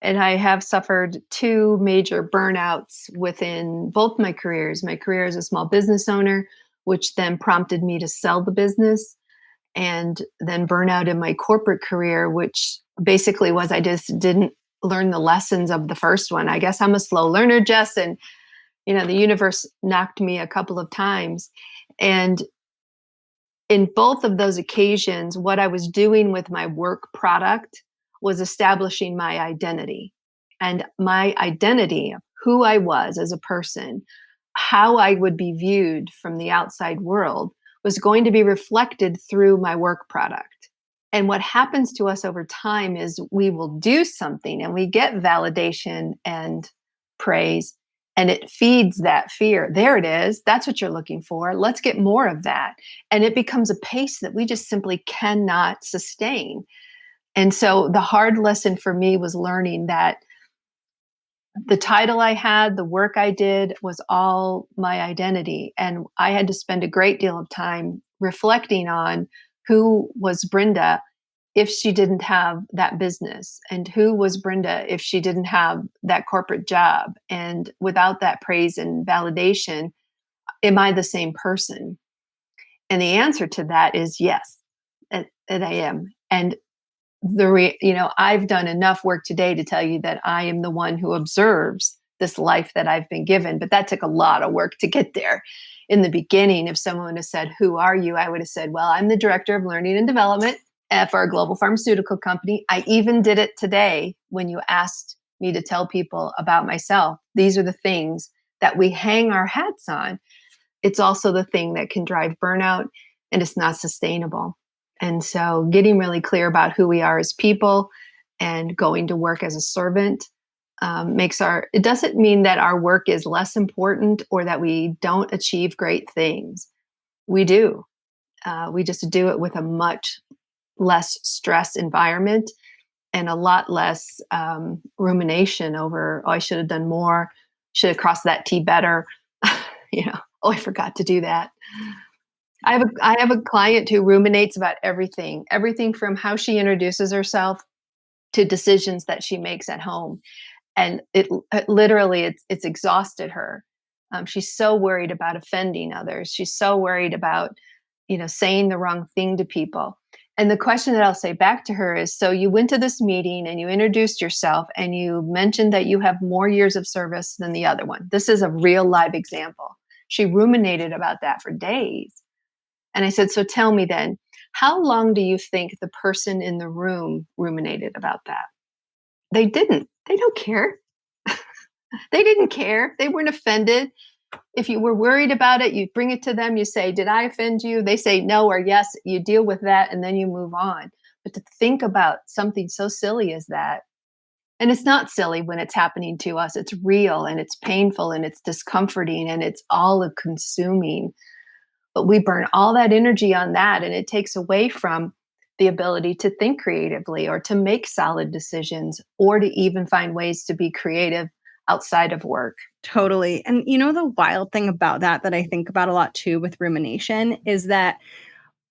and I have suffered two major burnouts within both my careers. My career as a small business owner, which then prompted me to sell the business, and then burnout in my corporate career, which basically was I just didn't learn the lessons of the first one. I guess I'm a slow learner, Jess, and the universe knocked me a couple of times. And in both of those occasions, what I was doing with my work product was establishing my identity. And my identity, who I was as a person, how I would be viewed from the outside world, was going to be reflected through my work product. And what happens to us over time is we will do something and we get validation and praise, and it feeds that fear. There it is. That's what you're looking for. Let's get more of that. And it becomes a pace that we just simply cannot sustain. And so the hard lesson for me was learning that the title I had, the work I did, was all my identity. And I had to spend a great deal of time reflecting on who was Brenda if she didn't have that business, and who was Brenda if she didn't have that corporate job. And without that praise and validation, am I the same person? And the answer to that is yes, and I am. And I've done enough work today to tell you that I am the one who observes this life that I've been given. But that took a lot of work to get there. In the beginning, if someone had said, "Who are you?" I would have said, "Well, I'm the director of learning and development for a global pharmaceutical company." I even did it today when you asked me to tell people about myself. These are the things that we hang our hats on. It's also the thing that can drive burnout, and it's not sustainable. And so getting really clear about who we are as people and going to work as a servant it doesn't mean that our work is less important or that we don't achieve great things. We do. We just do it with a much less stress environment and a lot less rumination over, oh, I should have done more, should have crossed that T better. Oh, I forgot to do that. I have a client who ruminates about everything from how she introduces herself to decisions that she makes at home. And it literally, it's exhausted her. She's so worried about offending others. She's so worried about, saying the wrong thing to people. And the question that I'll say back to her is, so you went to this meeting and you introduced yourself and you mentioned that you have more years of service than the other one. This is a real live example. She ruminated about that for days. And I said, so tell me then, how long do you think the person in the room ruminated about that? They didn't. They don't care. They didn't care. They weren't offended. If you were worried about it, you bring it to them. You say, did I offend you? They say no or yes. You deal with that and then you move on. But to think about something so silly as that, and it's not silly when it's happening to us, it's real and it's painful and it's discomforting and it's all consuming. But we burn all that energy on that, and it takes away from the ability to think creatively or to make solid decisions or to even find ways to be creative outside of work. Totally. And the wild thing about that I think about a lot too with rumination is that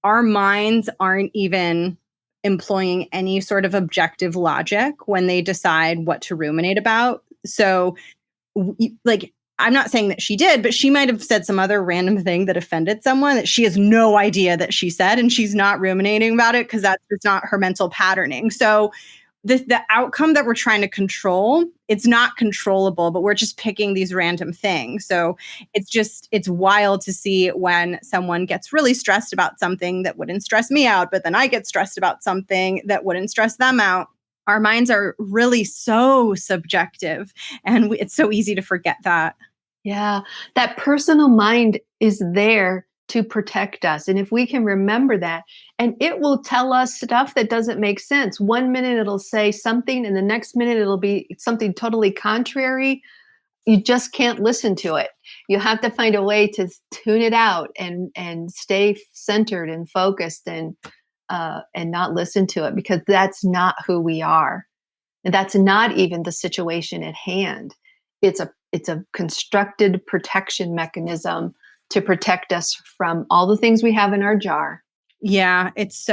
our minds aren't even employing any sort of objective logic when they decide what to ruminate about. So, like, I'm not saying that she did, but she might have said some other random thing that offended someone that she has no idea that she said, and she's not ruminating about it because that's just not her mental patterning. So the outcome that we're trying to control, it's not controllable, but we're just picking these random things. So it's wild to see when someone gets really stressed about something that wouldn't stress me out, but then I get stressed about something that wouldn't stress them out. Our minds are really so subjective, and it's so easy to forget that. Yeah, that personal mind is there to protect us. And if we can remember that, and it will tell us stuff that doesn't make sense. One minute it'll say something, and the next minute it'll be something totally contrary. You just can't listen to it. You have to find a way to tune it out and stay centered and focused and not listen to it, because that's not who we are. And that's not even the situation at hand. It's a constructed protection mechanism to protect us from all the things we have in our jar. Yeah, it's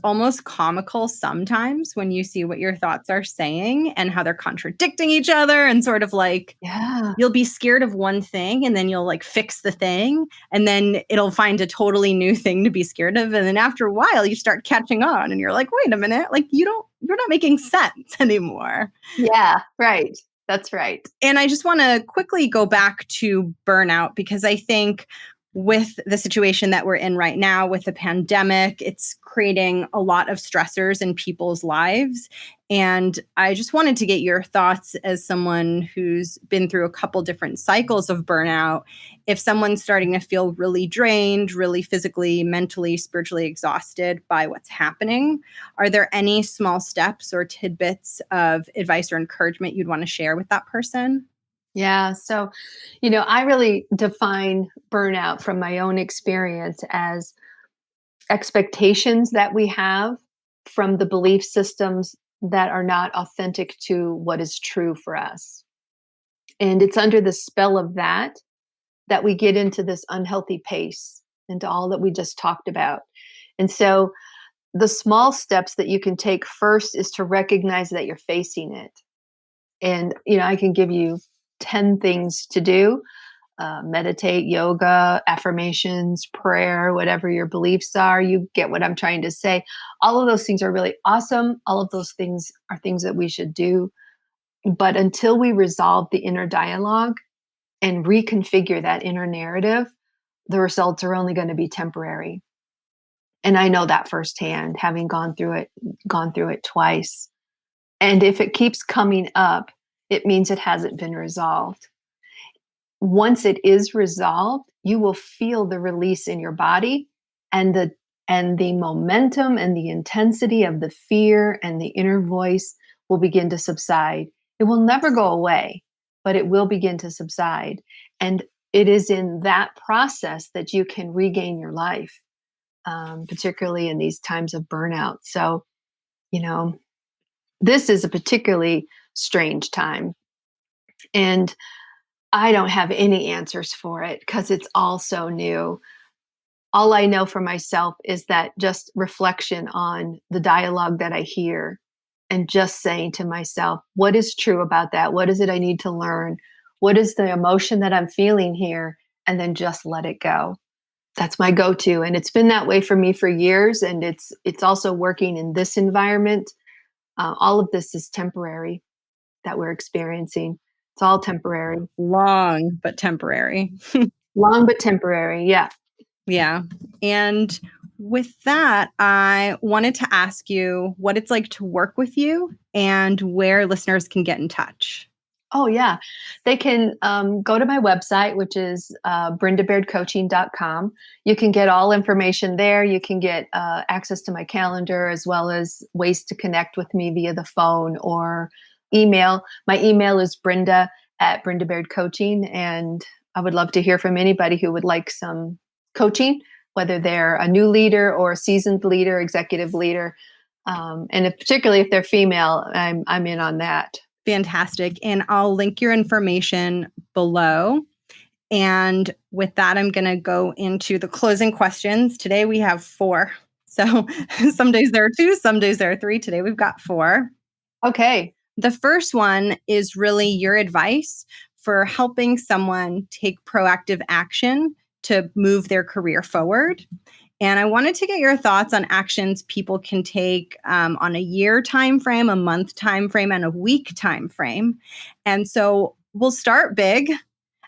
almost comical sometimes when you see what your thoughts are saying and how they're contradicting each other, and sort of like, Yeah. you'll be scared of one thing and then you'll like fix the thing, and then it'll find a totally new thing to be scared of. And then after a while you start catching on and you're like, wait a minute, like you're not making sense anymore. Yeah, right. That's right. And I just want to quickly go back to burnout, because I think with the situation that we're in right now with the pandemic, it's creating a lot of stressors in people's lives. And I just wanted to get your thoughts as someone who's been through a couple different cycles of burnout. If someone's starting to feel really drained, really physically, mentally, spiritually exhausted by what's happening, are there any small steps or tidbits of advice or encouragement you'd want to share with that person? Yeah. So, I really define burnout from my own experience as expectations that we have from the belief systems that are not authentic to what is true for us. And it's under the spell of that we get into this unhealthy pace, into all that we just talked about. And so the small steps that you can take first is to recognize that you're facing it. And, I can give you 10 things to do: meditate, yoga, affirmations, prayer, whatever your beliefs are. You get what I'm trying to say. All of those things are really awesome. All of those things are things that we should do. But until we resolve the inner dialogue and reconfigure that inner narrative, the results are only going to be temporary. And I know that firsthand, having gone through it twice. And if it keeps coming up, it means it hasn't been resolved. Once it is resolved, you will feel the release in your body, and the momentum and the intensity of the fear and the inner voice will begin to subside. It will never go away, but it will begin to subside. And it is in that process that you can regain your life, particularly in these times of burnout. So, this is a particularly strange time. And I don't have any answers for it because it's all so new. All I know for myself is that just reflection on the dialogue that I hear, and just saying to myself, what is true about that? What is it I need to learn? What is the emotion that I'm feeling here? And then just let it go. That's my go-to. And it's been that way for me for years. And it's also working in this environment. All of this is temporary that we're experiencing. It's all temporary. Long, but temporary. Long, but temporary. Yeah. Yeah. And with that, I wanted to ask you what it's like to work with you and where listeners can get in touch. Oh, yeah. They can go to my website, which is brendabairdcoaching.com. You can get all information there. You can get access to my calendar as well as ways to connect with me via the phone or email. My email is Brenda Baird Coaching. And I would love to hear from anybody who would like some coaching, whether they're a new leader or a seasoned leader, executive leader. And particularly if they're female, I'm in on that. Fantastic. And I'll link your information below. And with that, I'm going to go into the closing questions. Today we have 4. So some days there are 2, some days there are 3. Today we've got 4. Okay. The first one is really your advice for helping someone take proactive action to move their career forward. And I wanted to get your thoughts on actions people can take on a year time frame, a month time frame, and a week time frame. And so we'll start big,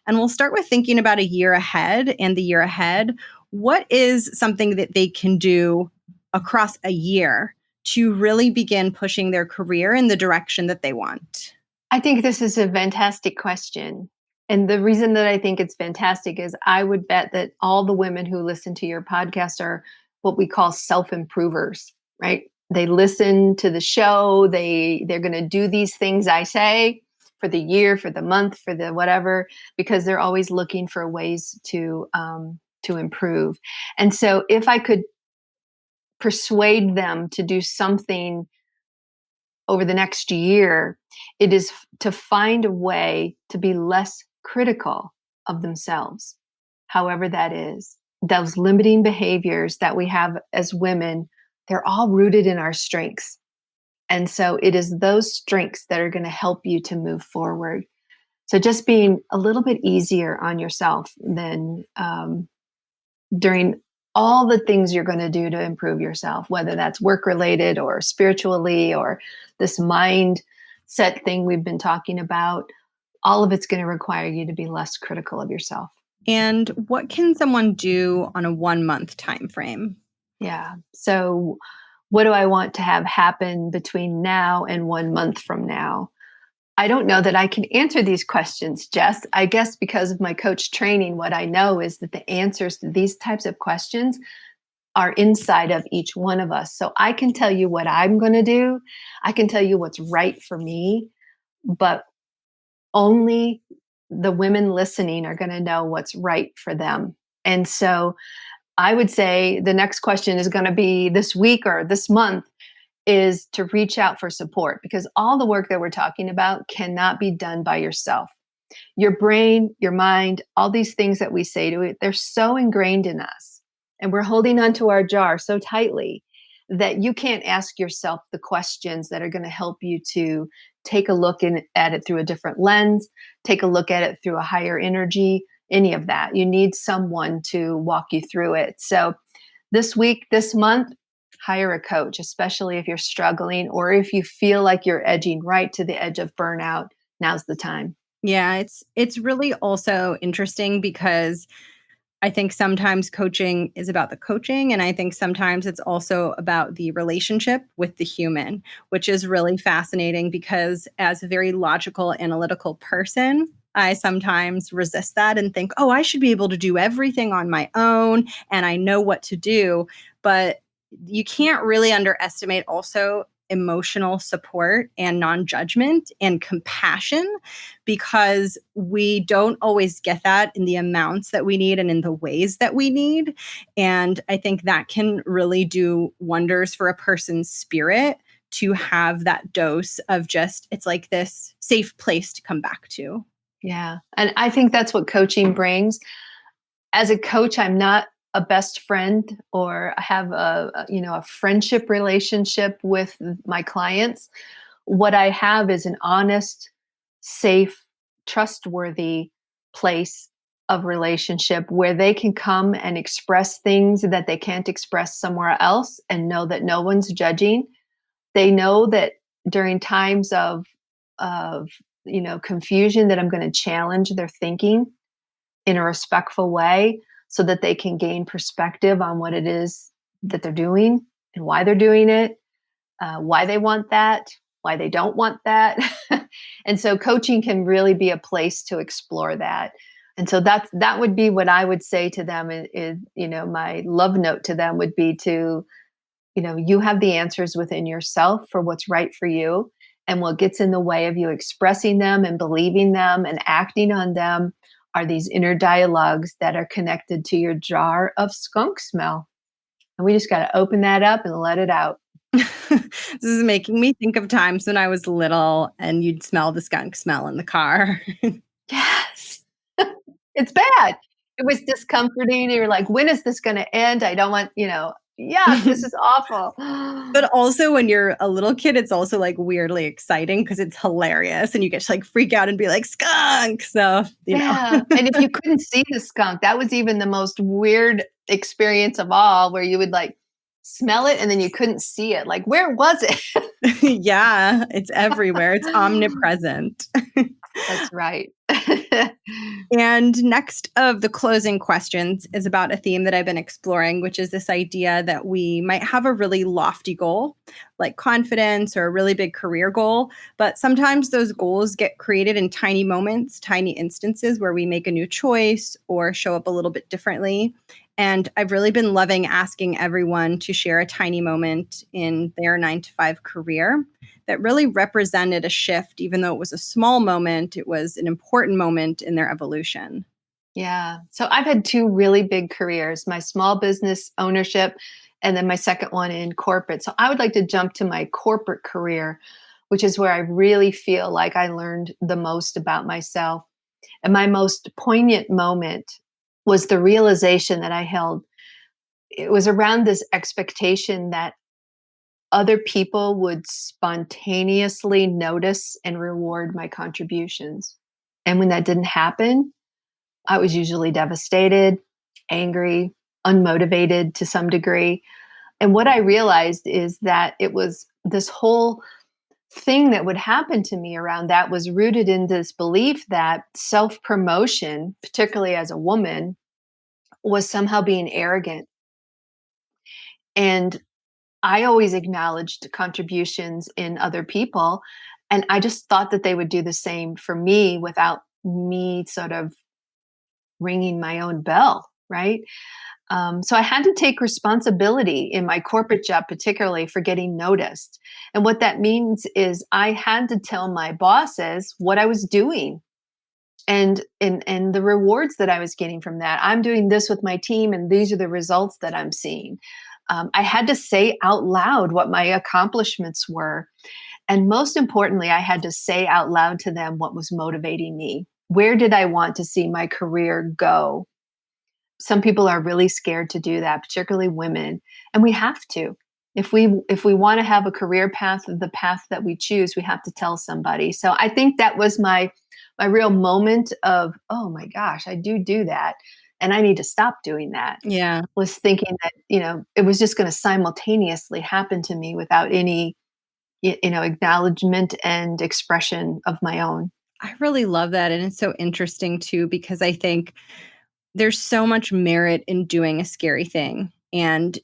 and we'll start with thinking about a year ahead and the year ahead. What is something that they can do across a year to really begin pushing their career in the direction that they want? I think this is a fantastic question. And the reason that I think it's fantastic is I would bet that all the women who listen to your podcast are what we call self-improvers, right? They listen to the show, they're going to do these things I say for the year, for the month, for the whatever, because they're always looking for ways to improve. And so if I could persuade them to do something over the next year, it is to find a way to be less critical of themselves, however that is. Those limiting behaviors that we have as women, they're all rooted in our strengths. And so it is those strengths that are going to help you to move forward. So just being a little bit easier on yourself than during all the things you're going to do to improve yourself, whether that's work related or spiritually or this mindset thing we've been talking about. All of it's going to require you to be less critical of yourself. And what can someone do on a 1-month time frame? Yeah. So what do I want to have happen between now and 1 month from now? I don't know that I can answer these questions, Jess. I guess because of my coach training, what I know is that the answers to these types of questions are inside of each one of us. So I can tell you what I'm going to do. I can tell you what's right for me, but only the women listening are going to know what's right for them. And so I would say the next question is going to be this week or this month is to reach out for support, because all the work that we're talking about cannot be done by yourself. Your brain, your mind, all these things that we say to it, they're so ingrained in us. And we're holding onto our jar so tightly that you can't ask yourself the questions that are going to help you to take a look at it through a different lens, take a look at it through a higher energy, any of that. You need someone to walk you through it. So this week, this month, hire a coach, especially if you're struggling or if you feel like you're edging right to the edge of burnout. Now's the time. Yeah, it's really also interesting because I think sometimes coaching is about the coaching, and I think sometimes it's also about the relationship with the human, which is really fascinating because as a very logical, analytical person, I sometimes resist that and think, oh, I should be able to do everything on my own and I know what to do. But you can't really underestimate also emotional support and non-judgment and compassion, because we don't always get that in the amounts that we need and in the ways that we need. And I think that can really do wonders for a person's spirit to have that dose of just, it's like this safe place to come back to. Yeah. And I think that's what coaching brings. As a coach, I'm not a best friend or have a friendship relationship with my clients. What I have is an honest, safe, trustworthy place of relationship where they can come and express things that they can't express somewhere else and know that no one's judging. They know that during times of confusion that I'm going to challenge their thinking in a respectful way so that they can gain perspective on what it is that they're doing and why they're doing it, why they want that, why they don't want that. And so coaching can really be a place to explore that. And so that would be what I would say to them is, my love note to them would be to, you have the answers within yourself for what's right for you. And what gets in the way of you expressing them and believing them and acting on them are these inner dialogues that are connected to your jar of skunk smell. And we just got to open that up and let it out. This is making me think of times when I was little and you'd smell the skunk smell in the car. Yes. It's bad. It was discomforting. You're like, when is this going to end? I don't want, yuck, this is awful. But also when you're a little kid, it's also like weirdly exciting because it's hilarious and you get to like freak out and be like skunk. So, Yeah. And if you couldn't see the skunk, that was even the most weird experience of all, where you would like smell it and then you couldn't see it. Like, where was it? Yeah, it's everywhere. It's omnipresent. That's right. And next of the closing questions is about a theme that I've been exploring, which is this idea that we might have a really lofty goal, like confidence or a really big career goal. But sometimes those goals get created in tiny moments, tiny instances where we make a new choice or show up a little bit differently. And I've really been loving asking everyone to share a tiny moment in their 9-to-5 career that really represented a shift. Even though it was a small moment, it was an important moment in their evolution. Yeah. So I've had two really big careers, my small business ownership and then my second one in corporate. So I would like to jump to my corporate career, which is where I really feel like I learned the most about myself. And my most poignant moment was the realization that I held. It was around this expectation that other people would spontaneously notice and reward my contributions. And when that didn't happen, I was usually devastated, angry, unmotivated to some degree. And what I realized is that it was this whole thing that would happen to me around that was rooted in this belief that self promotion, particularly as a woman, was somehow being arrogant. And I always acknowledged contributions in other people. And I just thought that they would do the same for me without me sort of ringing my own bell, right? So I had to take responsibility in my corporate job, particularly for getting noticed. And what that means is I had to tell my bosses what I was doing and the rewards that I was getting from that. I'm doing this with my team, and these are the results that I'm seeing. I had to say out loud what my accomplishments were. And most importantly, I had to say out loud to them what was motivating me. Where did I want to see my career go? Some people are really scared to do that, particularly women, and we have to. If we want to have a career path, the path that we choose, we have to tell somebody. So I think that was my real moment of, oh my gosh, I do that, and I need to stop doing that. Yeah. Was thinking that it was just going to simultaneously happen to me without any acknowledgement and expression of my own. I really love that. And it's so interesting too, because I think there's so much merit in doing a scary thing. And,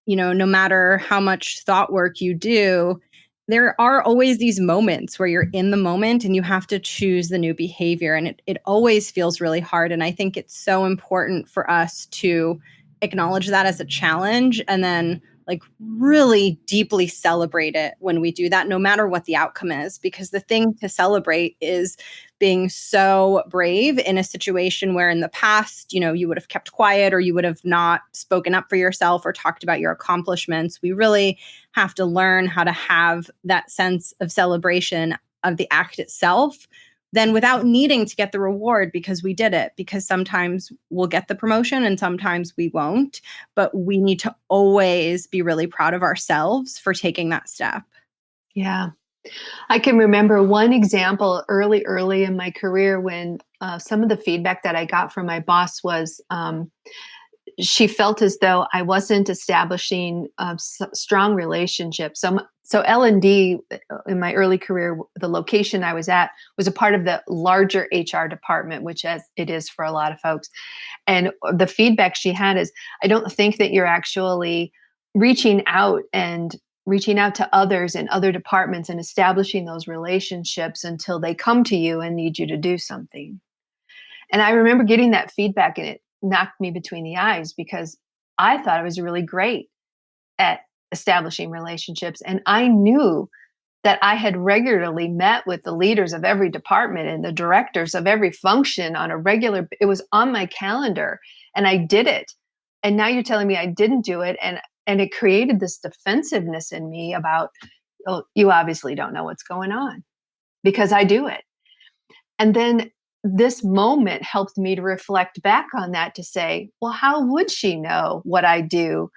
no matter how much thought work you do, there are always these moments where you're in the moment and you have to choose the new behavior. And it always feels really hard. And I think it's so important for us to acknowledge that as a challenge and then like really deeply celebrate it when we do that, no matter what the outcome is. Because the thing to celebrate is being so brave in a situation where in the past, you would have kept quiet or you would have not spoken up for yourself or talked about your accomplishments. We really have to learn how to have that sense of celebration of the act itself, then without needing to get the reward because we did it. Because sometimes we'll get the promotion and sometimes we won't. But we need to always be really proud of ourselves for taking that step. Yeah. I can remember one example early in my career when some of the feedback that I got from my boss was she felt as though I wasn't establishing strong relationships. So L&D in my early career, the location I was at was a part of the larger HR department, which as it is for a lot of folks. And the feedback she had is, I don't think that you're actually reaching out and reaching out to others in other departments and establishing those relationships until they come to you and need you to do something. And I remember getting that feedback, and it knocked me between the eyes because I thought I was really great at establishing relationships. And I knew that I had regularly met with the leaders of every department and the directors of every function on a regular, it was on my calendar, and I did it. And now you're telling me I didn't do it. And it created this defensiveness in me about, oh, you obviously don't know what's going on because I do it. And then this moment helped me to reflect back on that to say, well, how would she know what I do?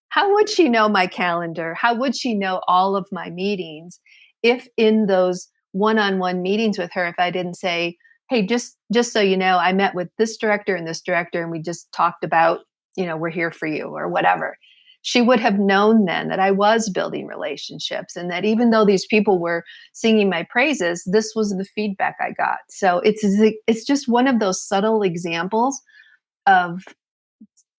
How would she know my calendar? How would she know all of my meetings if in those one-on-one meetings with her, if I didn't say, hey, just so you know, I met with this director and we just talked about, we're here for you or whatever. She would have known then that I was building relationships, and that even though these people were singing my praises, this was the feedback I got. So it's just one of those subtle examples of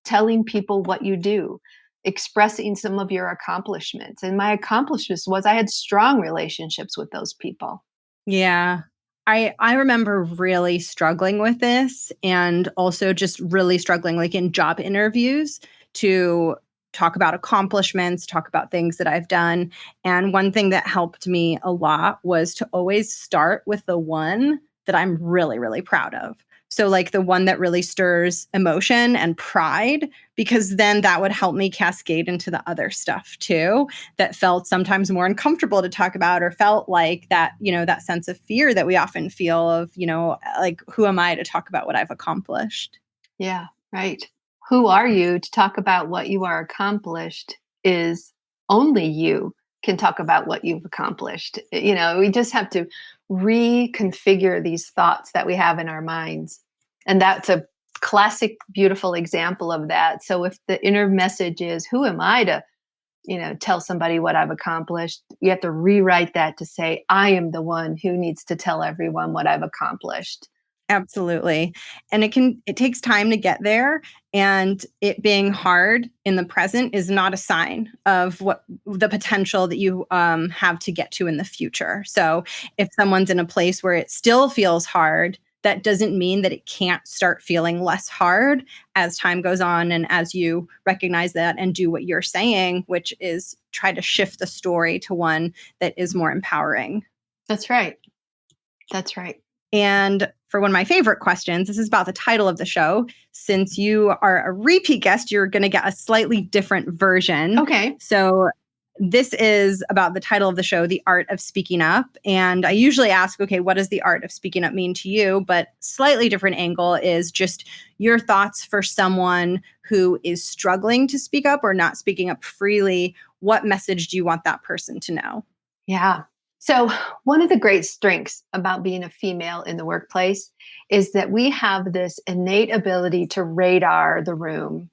telling people what you do, expressing some of your accomplishments. And my accomplishments was I had strong relationships with those people. Yeah. I remember really struggling with this, and also just really struggling like in job interviews to talk about accomplishments, talk about things that I've done. And one thing that helped me a lot was to always start with the one that I'm really, really proud of. So like the one that really stirs emotion and pride, because then that would help me cascade into the other stuff too, that felt sometimes more uncomfortable to talk about, or felt like that, that sense of fear that we often feel of, like, who am I to talk about what I've accomplished? Yeah, right. Who are you to talk about what you are accomplished is only you can talk about what you've accomplished. We just have to reconfigure these thoughts that we have in our minds. And that's a classic, beautiful example of that. So if the inner message is, who am I to, tell somebody what I've accomplished? You have to rewrite that to say, I am the one who needs to tell everyone what I've accomplished. Absolutely. And it takes time to get there, and it being hard in the present is not a sign of what the potential that you have to get to in the future. So if someone's in a place where it still feels hard, that doesn't mean that it can't start feeling less hard as time goes on, and as you recognize that and do what you're saying, which is try to shift the story to one that is more empowering. That's right. That's right. And for one of my favorite questions, this is about the title of the show. Since you are a repeat guest, you're going to get a slightly different version. Okay. So this is about the title of the show, The Art of Speaking Up. And I usually ask, okay, what does the art of speaking up mean to you? But slightly different angle is just your thoughts for someone who is struggling to speak up or not speaking up freely. What message do you want that person to know? Yeah. So, one of the great strengths about being a female in the workplace is that we have this innate ability to radar the room.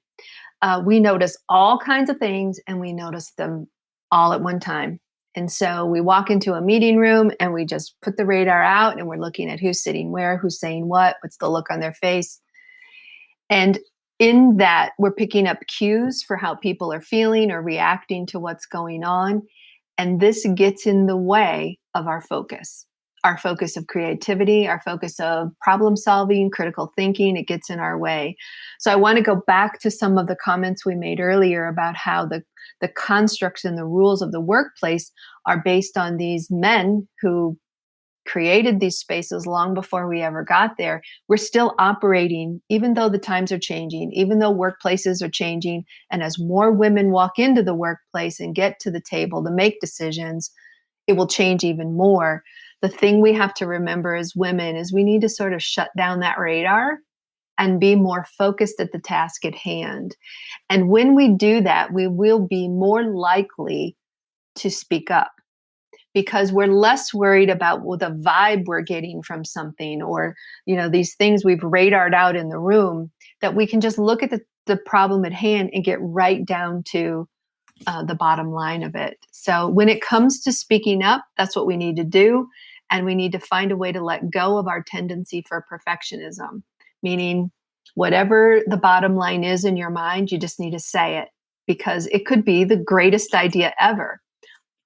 We notice all kinds of things, and we notice them all at one time. And so we walk into a meeting room and we just put the radar out, and we're looking at who's sitting where, who's saying what's the look on their face. And in that, we're picking up cues for how people are feeling or reacting to what's going on. And this gets in the way of our focus of creativity, our focus of problem solving, critical thinking. It gets in our way. So I want to go back to some of the comments we made earlier about how the constructs and the rules of the workplace are based on these men who created these spaces long before we ever got there. We're still operating, even though the times are changing, even though workplaces are changing. And as more women walk into the workplace and get to the table to make decisions, it will change even more. The thing we have to remember as women is we need to sort of shut down that radar and be more focused at the task at hand. And when we do that, we will be more likely to speak up, because we're less worried about the vibe we're getting from something, or these things we've radared out in the room, that we can just look at the problem at hand and get right down to the bottom line of it. So when it comes to speaking up, that's what we need to do. And we need to find a way to let go of our tendency for perfectionism, meaning whatever the bottom line is in your mind, you just need to say it, because it could be the greatest idea ever.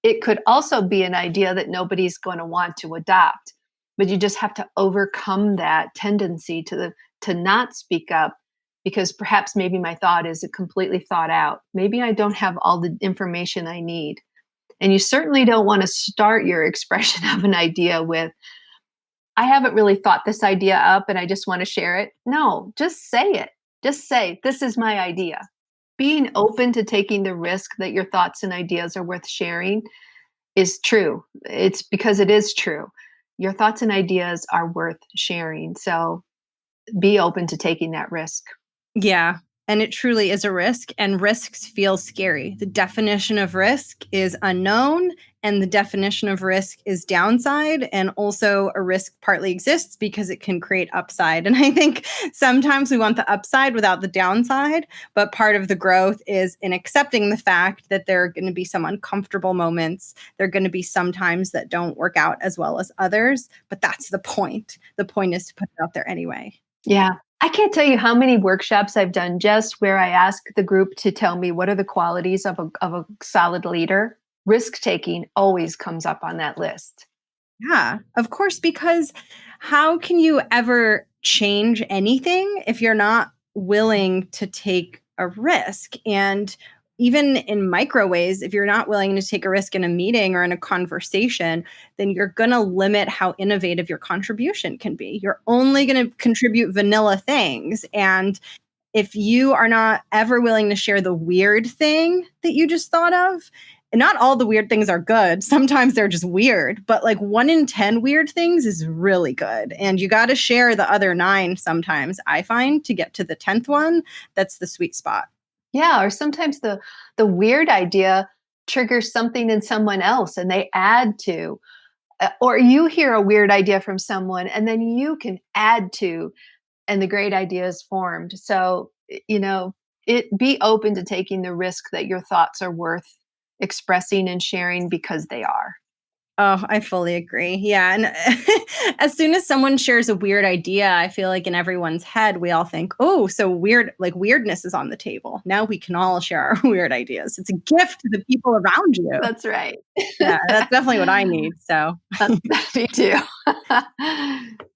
It could also be an idea that nobody's going to want to adopt, but you just have to overcome that tendency to not speak up, because perhaps maybe my thought isn't completely thought out. Maybe I don't have all the information I need. And you certainly don't want to start your expression of an idea with, I haven't really thought this idea up and I just want to share it. No, just say it. Just say, this is my idea. Being open to taking the risk that your thoughts and ideas are worth sharing is true. It's because it is true. Your thoughts and ideas are worth sharing. So be open to taking that risk. Yeah. And it truly is a risk, and risks feel scary. The definition of risk is unknown, and the definition of risk is downside. And also, a risk partly exists because it can create upside. And I think sometimes we want the upside without the downside, but part of the growth is in accepting the fact that there are going to be some uncomfortable moments. There are going to be some times that don't work out as well as others, but that's the point. The point is to put it out there anyway. Yeah. I can't tell you how many workshops I've done just where I ask the group to tell me what are the qualities of a solid leader. Risk taking always comes up on that list. Yeah, of course, because how can you ever change anything if you're not willing to take a risk? And even in micro ways, if you're not willing to take a risk in a meeting or in a conversation, then you're going to limit how innovative your contribution can be. You're only going to contribute vanilla things. And if you are not ever willing to share the weird thing that you just thought of, and not all the weird things are good. Sometimes they're just weird, but like 1 in 10 weird things is really good. And you got to share the other 9 sometimes, I find, to get to the 10th one. That's the sweet spot. Yeah, or sometimes the weird idea triggers something in someone else and they add to, or you hear a weird idea from someone and then you can add to, and the great idea is formed. So, be open to taking the risk that your thoughts are worth expressing and sharing, because they are. Oh, I fully agree. Yeah. And as soon as someone shares a weird idea, I feel like in everyone's head, we all think, oh, so weird, like weirdness is on the table. Now we can all share our weird ideas. It's a gift to the people around you. That's right. Yeah, that's definitely what I need. So me too.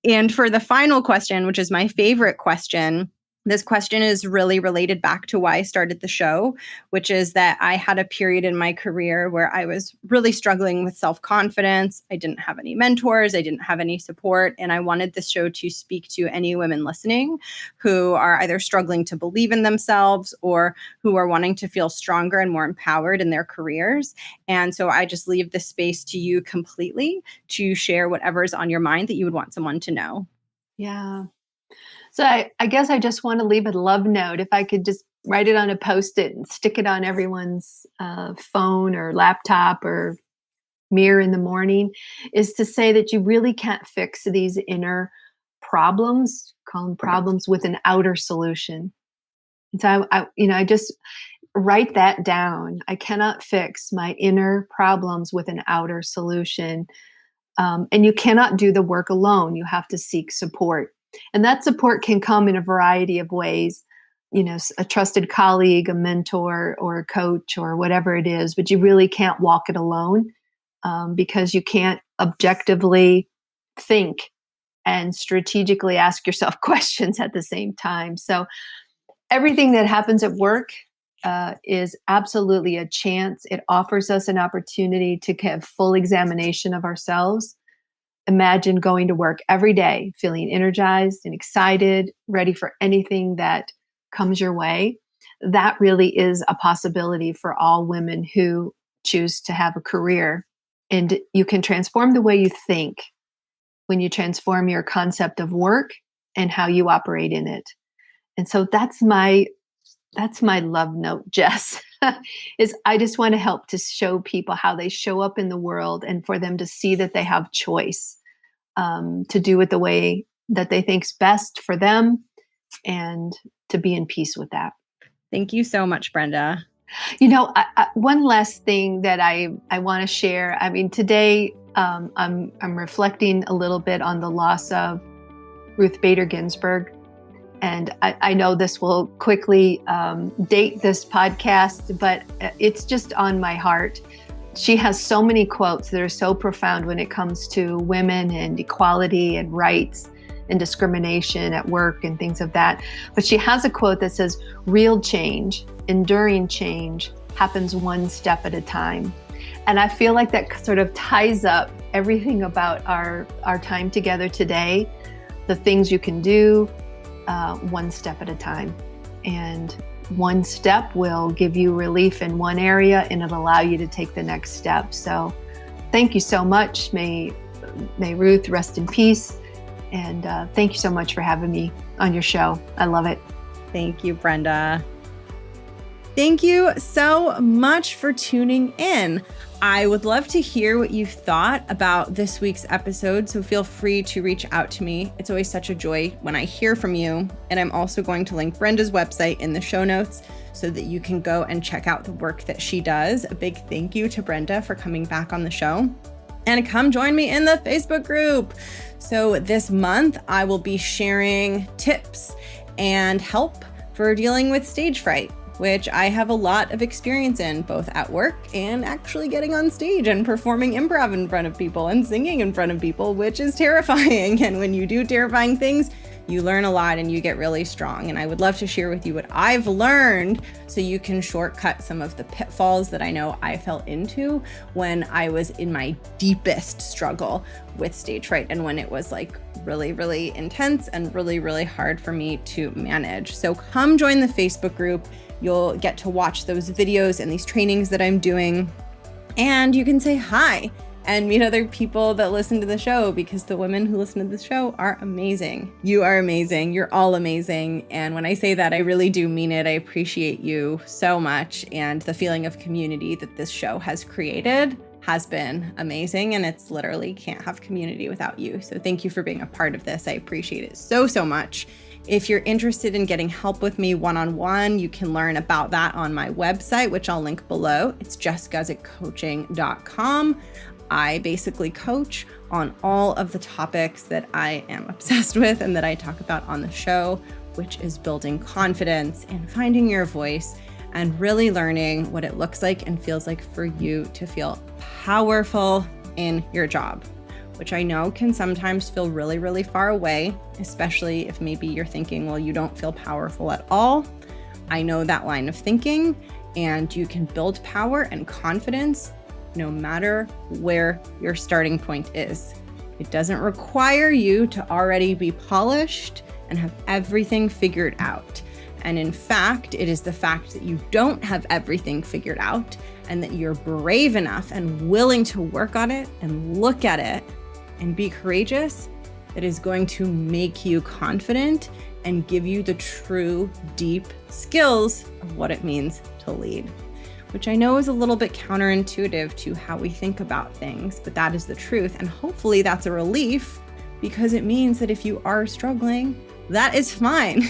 And for the final question, which is my favorite question, this question is really related back to why I started the show, which is that I had a period in my career where I was really struggling with self-confidence. I didn't have any mentors. I didn't have any support. And I wanted this show to speak to any women listening who are either struggling to believe in themselves or who are wanting to feel stronger and more empowered in their careers. And so I just leave the space to you completely to share whatever's on your mind that you would want someone to know. Yeah. So I guess I just want to leave a love note. If I could just write it on a Post-it and stick it on everyone's phone or laptop or mirror in the morning, is to say that you really can't fix these inner problems, call them problems, with an outer solution. And so I just write that down. I cannot fix my inner problems with an outer solution. And you cannot do the work alone. You have to seek support. And that support can come in a variety of ways, a trusted colleague, a mentor, or a coach, or whatever it is, but you really can't walk it alone, because you can't objectively think and strategically ask yourself questions at the same time. So everything that happens at work is absolutely a chance. It offers us an opportunity to have full examination of ourselves. Imagine going to work every day feeling energized and excited, ready for anything that comes your way. That really is a possibility for all women who choose to have a career. And you can transform the way you think when you transform your concept of work and how you operate in it. And so that's my love note, Jess, is I just want to help to show people how they show up in the world and for them to see that they have choice, to do it the way that they think's best for them, and to be in peace with that. Thank you so much, Brenda. One last thing that I want to share. I mean, today I'm reflecting a little bit on the loss of Ruth Bader Ginsburg. And I know this will quickly date this podcast, but it's just on my heart. she has so many quotes that are so profound when it comes to women and equality and rights and discrimination at work and things of that. But she has a quote that says, real change, enduring change, happens one step at a time. And I feel like that sort of ties up everything about our time together today, the things you can do one step at a time. And one step will give you relief in one area and it'll allow you to take the next step. So thank you so much. May Ruth rest in peace. And thank you so much for having me on your show. I love it. Thank you, Brenda. Thank you so much for tuning in. I would love to hear what you thought about this week's episode, so feel free to reach out to me. It's always such a joy when I hear from you. And I'm also going to link Brenda's website in the show notes so that you can go and check out the work that she does. A big thank you to Brenda for coming back on the show. And come join me in the Facebook group. So this month, I will be sharing tips and help for dealing with stage fright, which I have a lot of experience in, both at work and actually getting on stage and performing improv in front of people and singing in front of people, which is terrifying. And when you do terrifying things, you learn a lot and you get really strong. And I would love to share with you what I've learned so you can shortcut some of the pitfalls that I know I fell into when I was in my deepest struggle with stage fright and when it was like really, really intense and really, really hard for me to manage. So come join the Facebook group. You'll get to watch those videos and these trainings that I'm doing, and you can say hi and meet other people that listen to the show, because the women who listen to the show are amazing. You are amazing. You're all amazing. And when I say that, I really do mean it. I appreciate you so much. And the feeling of community that this show has created has been amazing. And it's literally can't have community without you. So thank you for being a part of this. I appreciate it so, so much. If you're interested in getting help with me one-on-one, you can learn about that on my website, which I'll link below. It's jessguzikcoaching.com. I basically coach on all of the topics that I am obsessed with and that I talk about on the show, which is building confidence and finding your voice and really learning what it looks like and feels like for you to feel powerful in your job, which I know can sometimes feel really, really far away, especially if maybe you're thinking, well, you don't feel powerful at all. I know that line of thinking, and you can build power and confidence no matter where your starting point is. It doesn't require you to already be polished and have everything figured out. And in fact, it is the fact that you don't have everything figured out and that you're brave enough and willing to work on it and look at it and be courageous that is going to make you confident and give you the true deep skills of what it means to lead, which I know is a little bit counterintuitive to how we think about things, but that is the truth. And hopefully that's a relief, because it means that if you are struggling, that is fine.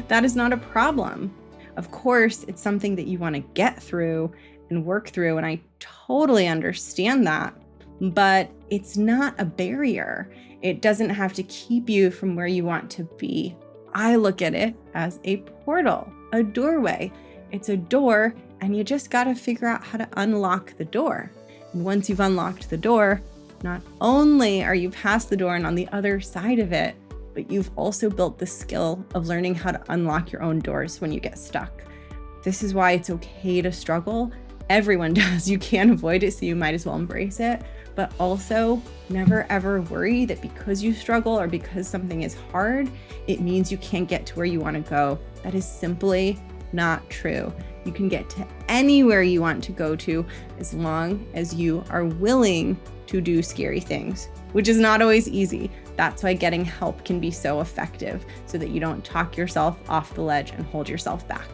That is not a problem. Of course, it's something that you want to get through and work through, and I totally understand that, but it's not a barrier. It doesn't have to keep you from where you want to be. I look at it as a portal, a doorway. It's a door, and you just got to figure out how to unlock the door. And once you've unlocked the door, not only are you past the door and on the other side of it, but you've also built the skill of learning how to unlock your own doors when you get stuck. This is why it's okay to struggle. Everyone does. You can't avoid it, so you might as well embrace it. But also, never ever worry that because you struggle or because something is hard, it means you can't get to where you want to go. That is simply not true. You can get to anywhere you want to go to as long as you are willing to do scary things, which is not always easy. That's why getting help can be so effective, so that you don't talk yourself off the ledge and hold yourself back.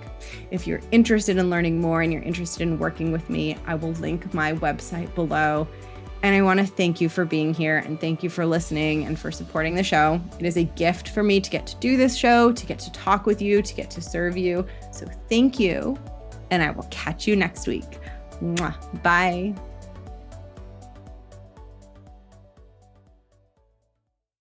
If you're interested in learning more and you're interested in working with me, I will link my website below. And I want to thank you for being here, and thank you for listening and for supporting the show. It is a gift for me to get to do this show, to get to talk with you, to get to serve you. So thank you, and I will catch you next week. Mwah. Bye.